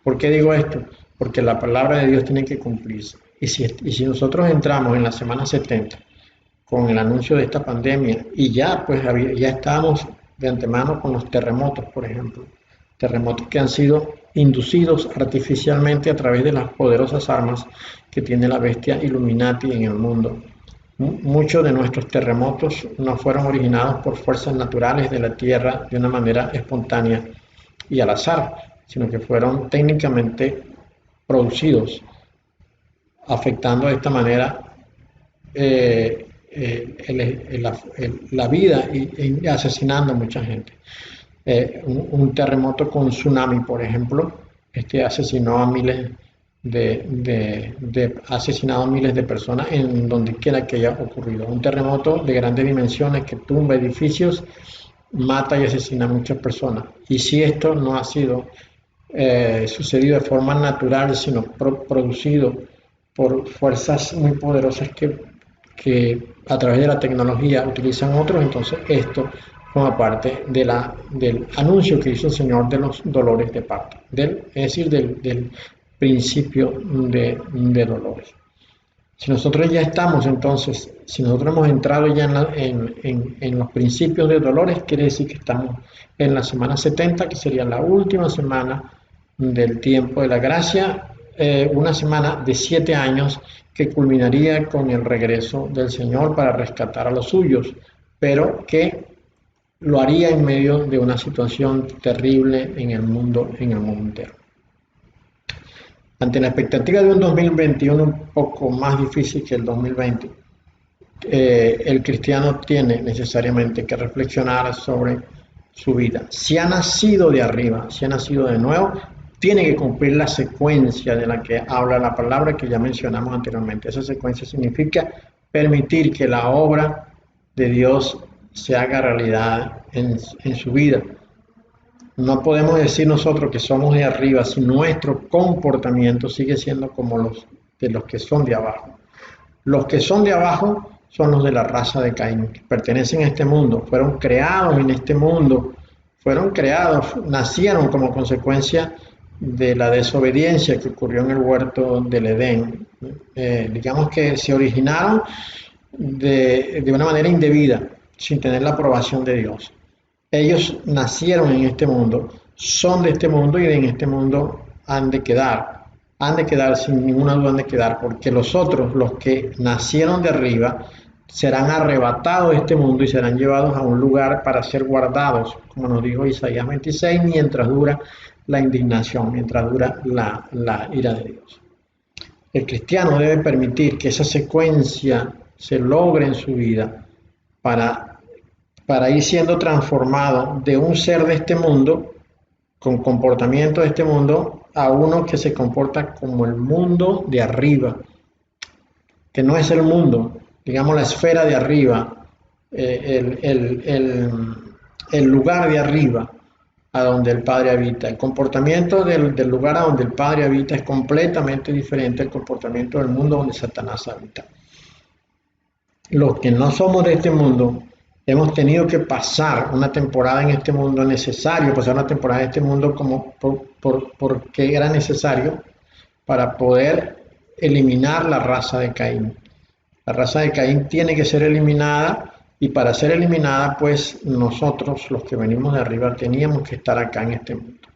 ¿Por qué digo esto? Porque la palabra de Dios tiene que cumplirse. Y si nosotros entramos en la semana 70 con el anuncio de esta pandemia y ya estábamos de antemano con los terremotos, por ejemplo, terremotos que han sido inducidos artificialmente a través de las poderosas armas que tiene la bestia Illuminati en el mundo. Muchos de nuestros terremotos no fueron originados por fuerzas naturales de la Tierra de una manera espontánea y al azar, sino que fueron técnicamente producidos, afectando de esta manera la vida y asesinando a mucha gente. Un terremoto con tsunami, por ejemplo, asesinó a miles asesinado a miles de personas en donde quiera que haya ocurrido. Un terremoto de grandes dimensiones que tumba edificios, mata y asesina a muchas personas. Y si esto no ha sido sucedido de forma natural, sino producido por fuerzas muy poderosas que a través de la tecnología utilizan otros, entonces esto forma parte del anuncio que hizo el Señor de los dolores de parto, es decir, del principio de dolores. Si nosotros ya estamos entonces, si nosotros hemos entrado ya en los principios de dolores, quiere decir que estamos en la semana 70, que sería la última semana del tiempo de la gracia, una semana de 7 años que culminaría con el regreso del Señor para rescatar a los suyos, pero que lo haría en medio de una situación terrible en el mundo entero. Ante la expectativa de un 2021 un poco más difícil que el 2020, el cristiano tiene necesariamente que reflexionar sobre su vida. Si ha nacido de arriba, si ha nacido de nuevo, tiene que cumplir la secuencia de la que habla la palabra que ya mencionamos anteriormente. Esa secuencia significa permitir que la obra de Dios se haga realidad en su vida. No podemos decir nosotros que somos de arriba si nuestro comportamiento sigue siendo como los de los que son de abajo. Los que son de abajo son los de la raza de Caín, que pertenecen a este mundo, fueron creados en este mundo, fueron creados, nacieron como consecuencia de la desobediencia que ocurrió en el huerto del Edén. Digamos que se originaron de una manera indebida, sin tener la aprobación de Dios. Ellos nacieron en este mundo, son de este mundo y en este mundo han de quedar sin ninguna duda, han de quedar, porque los otros, los que nacieron de arriba, serán arrebatados de este mundo y serán llevados a un lugar para ser guardados, como nos dijo Isaías 26, mientras dura la indignación, mientras dura la ira de Dios. El cristiano debe permitir que esa secuencia se logre en su vida para ir siendo transformado de un ser de este mundo, con comportamiento de este mundo, a uno que se comporta como el mundo de arriba, que no es el mundo, digamos la esfera de arriba, el lugar de arriba a donde el Padre habita. El comportamiento del lugar a donde el Padre habita es completamente diferente al comportamiento del mundo donde Satanás habita. Los que no somos de este mundo hemos tenido que pasar una temporada en este mundo, es necesario pasar una temporada en este mundo como porque era necesario para poder eliminar la raza de Caín. La raza de Caín tiene que ser eliminada y para ser eliminada, pues nosotros, los que venimos de arriba, teníamos que estar acá en este mundo.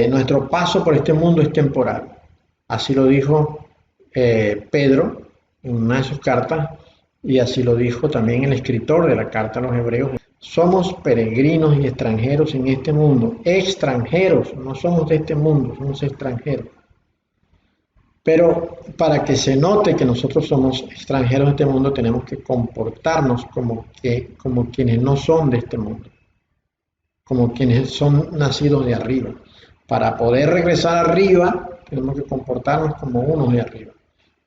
Nuestro paso por este mundo es temporal. Así lo dijo Pedro en una de sus cartas y así lo dijo también el escritor de la carta a los hebreos. Somos peregrinos y extranjeros en este mundo. Extranjeros, no somos de este mundo, somos extranjeros. Pero para que se note que nosotros somos extranjeros de este mundo, tenemos que comportarnos como quienes no son de este mundo, como quienes son nacidos de arriba. Para poder regresar arriba, tenemos que comportarnos como unos de arriba.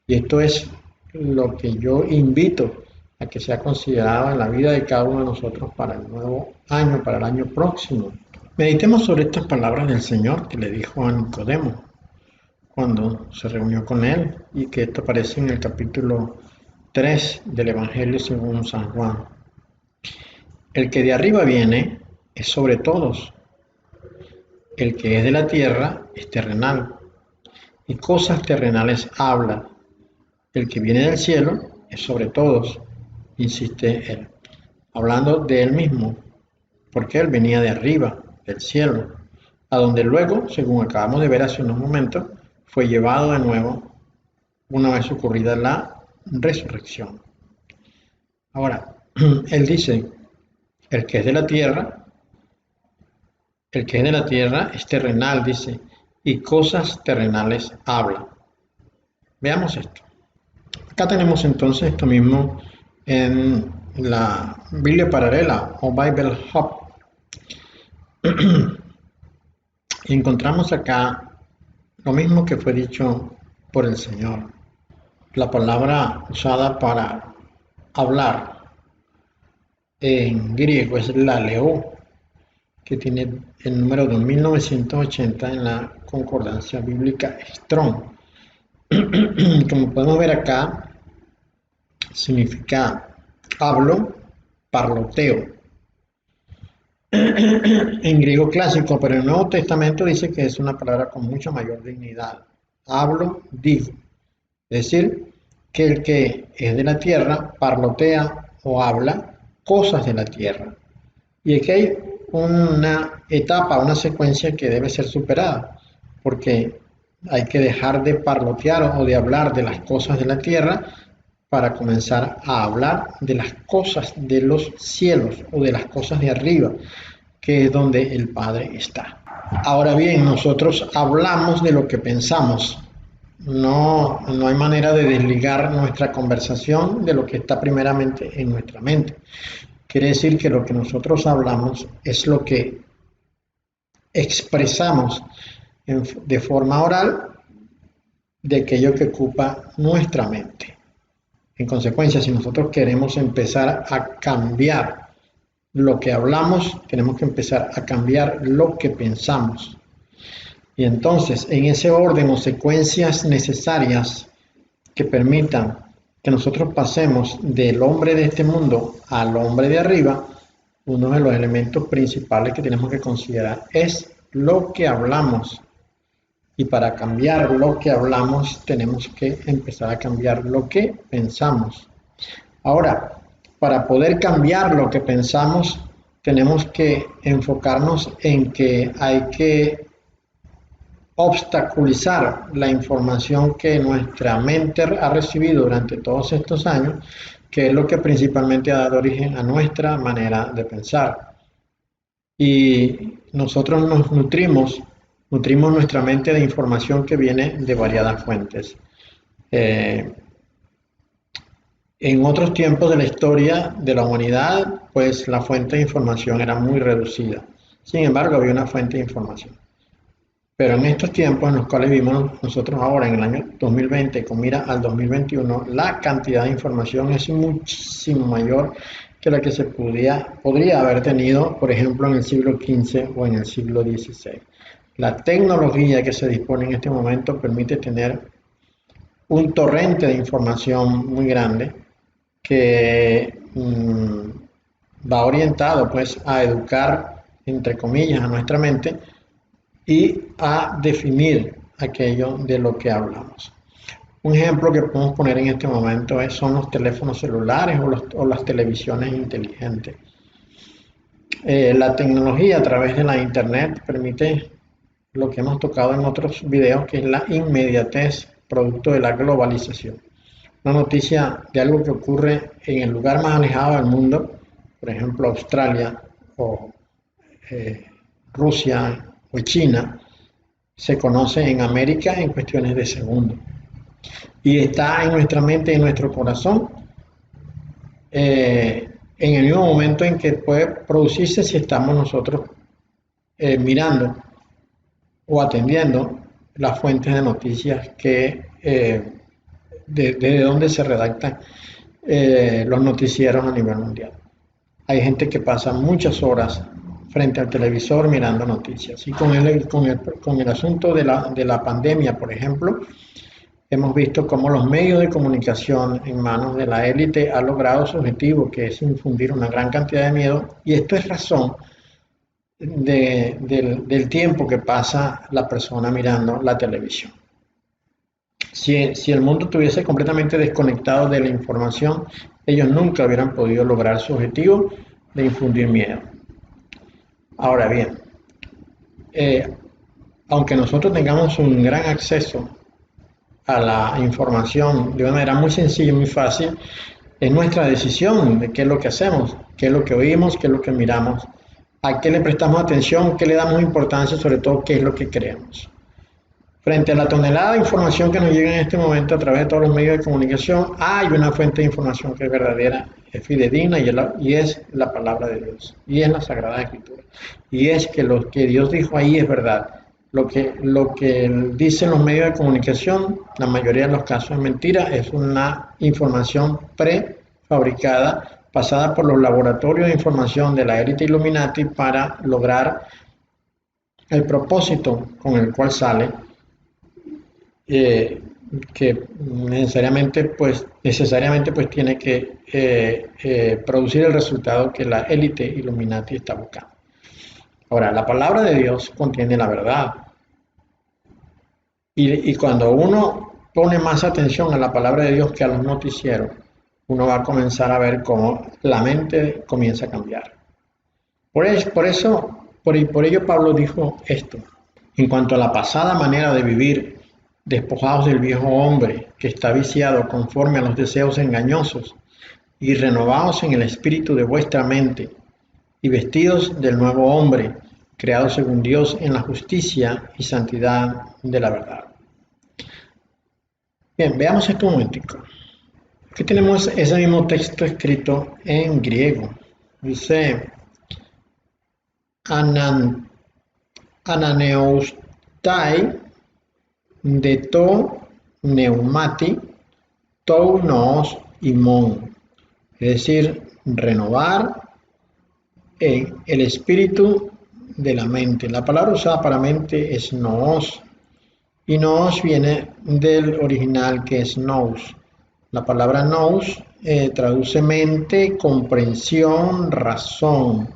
Y esto es lo que yo invito a que sea considerado en la vida de cada uno de nosotros para el nuevo año, para el año próximo. Meditemos sobre estas palabras del Señor que le dijo a Nicodemo cuando se reunió con él, y que esto aparece en el capítulo 3 del Evangelio según San Juan. El que de arriba viene es sobre todos. El que es de la tierra es terrenal, y cosas terrenales habla. El que viene del cielo es sobre todos, insiste él, hablando de él mismo, porque él venía de arriba, del cielo, a donde luego, según acabamos de ver hace unos momentos, fue llevado de nuevo una vez ocurrida la resurrección. Ahora, él dice, el que es de la tierra es terrenal, dice, y cosas terrenales habla. Veamos esto. Acá tenemos entonces esto mismo en la Biblia paralela o Bible Hub. Y encontramos acá lo mismo que fue dicho por el Señor. La palabra usada para hablar en griego es la leo, que tiene el número 2980 en la concordancia bíblica Strong. Como podemos ver acá, significa hablo, parloteo. En griego clásico, pero en el Nuevo Testamento dice que es una palabra con mucha mayor dignidad. Hablo, digo. Es decir, que el que es de la tierra parlotea o habla cosas de la tierra. Y aquí hay una etapa, una secuencia que debe ser superada, porque hay que dejar de parlotear o de hablar de las cosas de la tierra para comenzar a hablar de las cosas de los cielos o de las cosas de arriba, que es donde el Padre está. Ahora bien, nosotros hablamos de lo que pensamos. No hay manera de desligar nuestra conversación de lo que está primeramente en nuestra mente. Quiere decir que lo que nosotros hablamos es lo que expresamos de forma oral de aquello que ocupa nuestra mente. En consecuencia, si nosotros queremos empezar a cambiar lo que hablamos, tenemos que empezar a cambiar lo que pensamos. Y entonces, en ese orden o secuencias necesarias que permitan que nosotros pasemos del hombre de este mundo al hombre de arriba, uno de los elementos principales que tenemos que considerar es lo que hablamos. Y para cambiar lo que hablamos, tenemos que empezar a cambiar lo que pensamos. Ahora, para poder cambiar lo que pensamos, tenemos que enfocarnos en que hay que obstaculizar la información que nuestra mente ha recibido durante todos estos años, que es lo que principalmente ha dado origen a nuestra manera de pensar. Y nosotros nos nutrimos nuestra mente de información que viene de variadas fuentes. En otros tiempos de la historia de la humanidad, pues la fuente de información era muy reducida. Sin embargo, había una fuente de información. Pero en estos tiempos en los cuales vivimos nosotros ahora, en el año 2020, con mira al 2021, la cantidad de información es muchísimo mayor que la que se podría haber tenido, por ejemplo, en el siglo XV o en el siglo XVI. La tecnología que se dispone en este momento permite tener un torrente de información muy grande que va orientado pues a educar, entre comillas, a nuestra mente y a definir aquello de lo que hablamos. Un ejemplo que podemos poner en este momento son los teléfonos celulares o las televisiones inteligentes. La tecnología a través de la internet permite lo que hemos tocado en otros videos, que es la inmediatez producto de la globalización. Una noticia de algo que ocurre en el lugar más alejado del mundo, por ejemplo Australia o Rusia o China, se conoce en América en cuestiones de segundos. Y está en nuestra mente y en nuestro corazón en el mismo momento en que puede producirse si estamos nosotros mirando o atendiendo las fuentes de noticias que de donde se redactan los noticieros a nivel mundial. Hay gente que pasa muchas horas frente al televisor mirando noticias. Y con el asunto de la pandemia, por ejemplo, hemos visto cómo los medios de comunicación en manos de la élite han logrado su objetivo, que es infundir una gran cantidad de miedo, y esto es razón del tiempo que pasa la persona mirando la televisión. Si el mundo estuviese completamente desconectado de la información, ellos nunca hubieran podido lograr su objetivo de infundir miedo. Ahora bien, aunque nosotros tengamos un gran acceso a la información de una manera muy sencilla y muy fácil, es nuestra decisión de qué es lo que hacemos, qué es lo que oímos, qué es lo que miramos, a qué le prestamos atención, qué le damos importancia, sobre todo qué es lo que creemos. Frente a la tonelada de información que nos llega en este momento a través de todos los medios de comunicación, hay una fuente de información que es verdadera, es fidedigna y es la palabra de Dios, y es la Sagrada Escritura. Y es que lo que Dios dijo ahí es verdad. Lo que dicen los medios de comunicación, la mayoría de los casos es mentira, es una información prefabricada, pasada por los laboratorios de información de la élite Illuminati para lograr el propósito con el cual sale, que necesariamente pues tiene que producir el resultado que la élite Illuminati está buscando. Ahora, la palabra de Dios contiene la verdad. Y cuando uno pone más atención a la palabra de Dios que a los noticieros, uno va a comenzar a ver cómo la mente comienza a cambiar. Por ello Pablo dijo esto. En cuanto a la pasada manera de vivir, despojados del viejo hombre que está viciado conforme a los deseos engañosos, y renovados en el espíritu de vuestra mente, y vestidos del nuevo hombre, creado según Dios en la justicia y santidad de la verdad. Bien, veamos esto un momentico. Aquí tenemos ese mismo texto escrito en griego. Dice ananeustai de to neumati tou nos imón, es decir, renovar el espíritu de la mente. La palabra usada para mente es nous, y nous viene del original que es nous. La palabra nous traduce mente, comprensión, razón.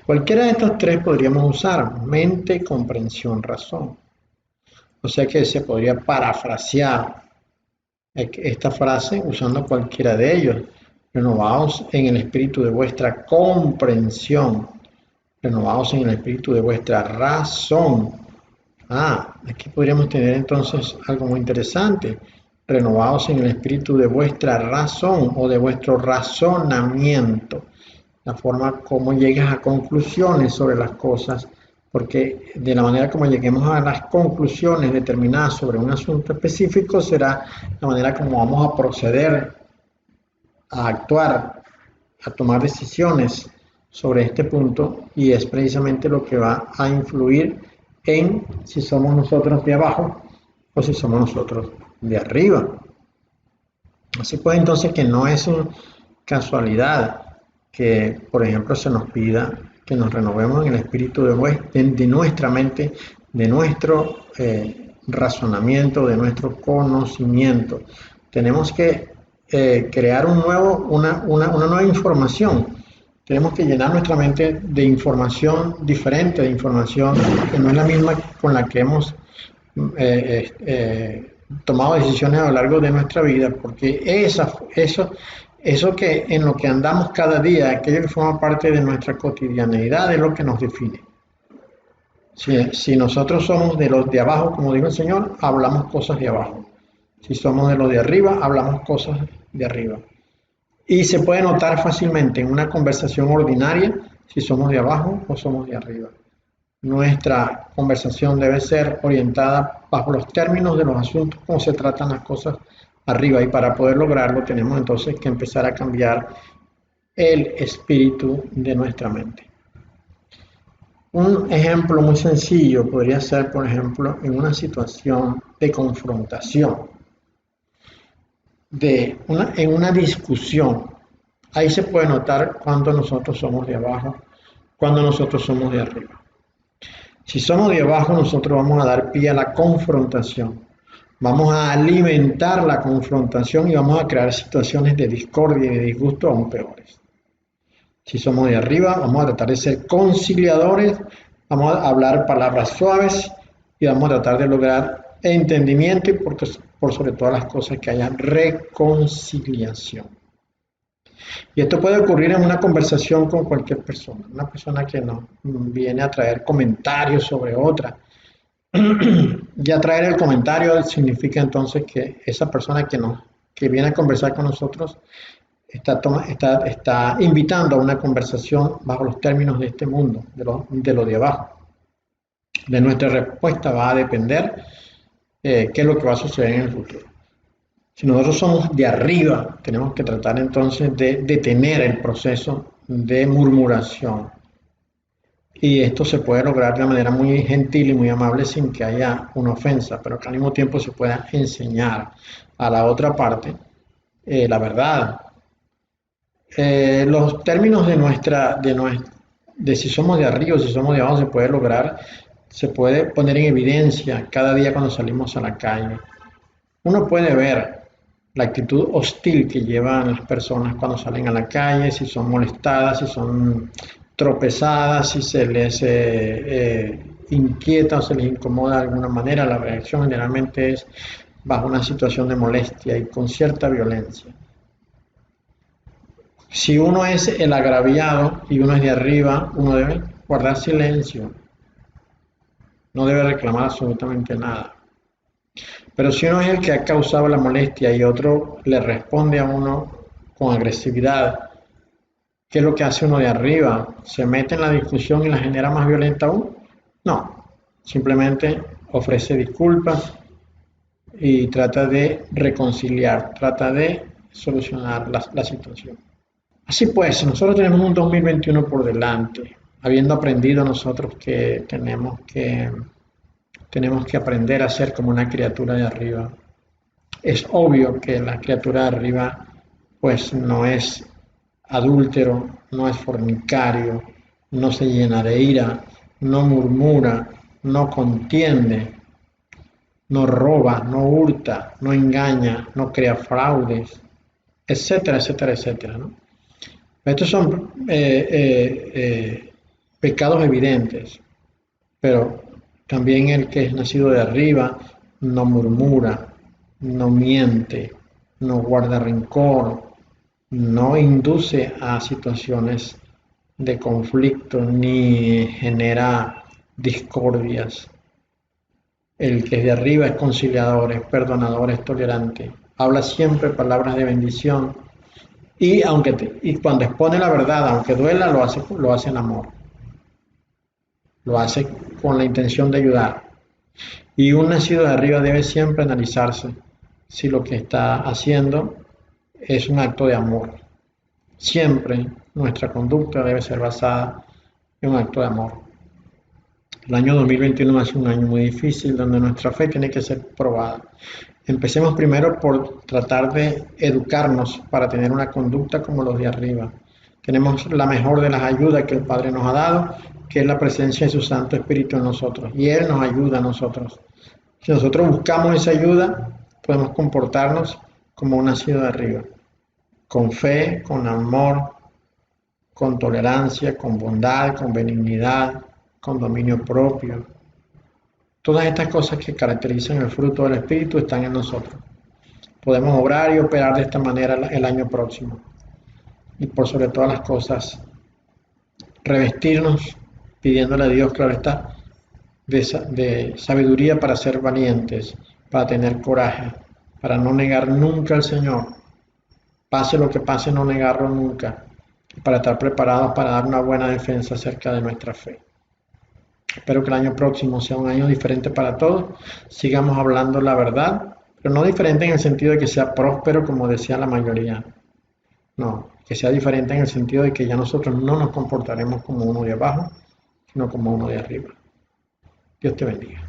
Cualquiera de estos tres podríamos usar, mente, comprensión, razón. O sea que se podría parafrasear esta frase usando cualquiera de ellos. Renovaos en el espíritu de vuestra comprensión. Renovaos en el espíritu de vuestra razón. Aquí podríamos tener entonces algo muy interesante. Renovaos en el espíritu de vuestra razón o de vuestro razonamiento. La forma como llegas a conclusiones sobre las cosas, porque de la manera como lleguemos a las conclusiones determinadas sobre un asunto específico será la manera como vamos a proceder, a actuar, a tomar decisiones sobre este punto, y es precisamente lo que va a influir en si somos nosotros de abajo o si somos nosotros de arriba. Así pues, entonces, que no es una casualidad que, por ejemplo, se nos pida que nos renovemos en el espíritu de nuestra mente, de nuestro razonamiento, de nuestro conocimiento. Tenemos que crear una nueva información. Tenemos que llenar nuestra mente de información diferente, de información que no es la misma con la que hemos tomado decisiones a lo largo de nuestra vida, porque eso que en lo que andamos cada día, aquello que forma parte de nuestra cotidianeidad, es lo que nos define. Si nosotros somos de los de abajo, como dijo el Señor, hablamos cosas de abajo. Si somos de los de arriba, hablamos cosas de arriba. Y se puede notar fácilmente en una conversación ordinaria si somos de abajo o somos de arriba. Nuestra conversación debe ser orientada bajo los términos de los asuntos, como se tratan las cosas arriba, y para poder lograrlo tenemos entonces que empezar a cambiar el espíritu de nuestra mente. Un ejemplo muy sencillo podría ser, por ejemplo, en una situación de confrontación, en una discusión. Ahí se puede notar cuando nosotros somos de abajo, cuando nosotros somos de arriba. Si somos de abajo, nosotros vamos a dar pie a la confrontación. Vamos a alimentar la confrontación y vamos a crear situaciones de discordia y de disgusto aún peores. Si somos de arriba, vamos a tratar de ser conciliadores, vamos a hablar palabras suaves y vamos a tratar de lograr entendimiento y por sobre todas las cosas que haya reconciliación. Y esto puede ocurrir en una conversación con cualquier persona, una persona que nos viene a traer comentarios sobre otra. Ya traer el comentario significa entonces que esa persona que viene a conversar con nosotros está invitando a una conversación bajo los términos de este mundo, de lo de abajo. De nuestra respuesta va a depender qué es lo que va a suceder en el futuro. Si nosotros somos de arriba, tenemos que tratar entonces de detener el proceso de murmuración. Y esto se puede lograr de una manera muy gentil y muy amable sin que haya una ofensa, pero que al mismo tiempo se pueda enseñar a la otra parte la verdad. Los términos de si somos de arriba o si somos de abajo se puede lograr, se puede poner en evidencia cada día cuando salimos a la calle. Uno puede ver la actitud hostil que llevan las personas cuando salen a la calle, si son molestadas, si son tropezadas, si se les inquieta o se les incomoda de alguna manera. La reacción generalmente es bajo una situación de molestia y con cierta violencia. Si uno es el agraviado y uno es de arriba, uno debe guardar silencio, no debe reclamar absolutamente nada. Pero si uno es el que ha causado la molestia y otro le responde a uno con agresividad, ¿qué es lo que hace uno de arriba? ¿Se mete en la discusión y la genera más violenta aún? No, simplemente ofrece disculpas y trata de reconciliar, trata de solucionar la situación. Así pues, nosotros tenemos un 2021 por delante, habiendo aprendido nosotros que tenemos que aprender a ser como una criatura de arriba. Es obvio que la criatura de arriba pues no es adúltero, no es fornicario, no se llena de ira, no murmura, no contiende, no roba, no hurta, no engaña, no crea fraudes, etcétera, etcétera, etcétera, ¿no? Estos son pecados evidentes, pero también el que es nacido de arriba no murmura, no miente, no guarda rencor, no induce a situaciones de conflicto ni genera discordias. El que es de arriba es conciliador, es perdonador, es tolerante, habla siempre palabras de bendición y cuando expone la verdad, aunque duela, lo hace en amor, lo hace con la intención de ayudar. Y un nacido de arriba debe siempre analizarse si lo que está haciendo es un acto de amor. Siempre nuestra conducta debe ser basada en un acto de amor. El año 2021 es un año muy difícil donde nuestra fe tiene que ser probada. Empecemos primero por tratar de educarnos para tener una conducta como los de arriba. Tenemos la mejor de las ayudas que el Padre nos ha dado, que es la presencia de su Santo Espíritu en nosotros. Y Él nos ayuda a nosotros. Si nosotros buscamos esa ayuda, podemos comportarnos como un nacido de arriba, con fe, con amor, con tolerancia, con bondad, con benignidad, con dominio propio. Todas estas cosas que caracterizan el fruto del Espíritu están en nosotros. Podemos obrar y operar de esta manera el año próximo. Y por sobre todas las cosas, revestirnos pidiéndole a Dios, claro está, de sabiduría para ser valientes, para tener coraje, para no negar nunca al Señor. Pase lo que pase, no negarlo nunca, para estar preparados para dar una buena defensa acerca de nuestra fe. Espero que el año próximo sea un año diferente para todos. Sigamos hablando la verdad, pero no diferente en el sentido de que sea próspero como decía la mayoría. No, que sea diferente en el sentido de que ya nosotros no nos comportaremos como uno de abajo, sino como uno de arriba. Dios te bendiga.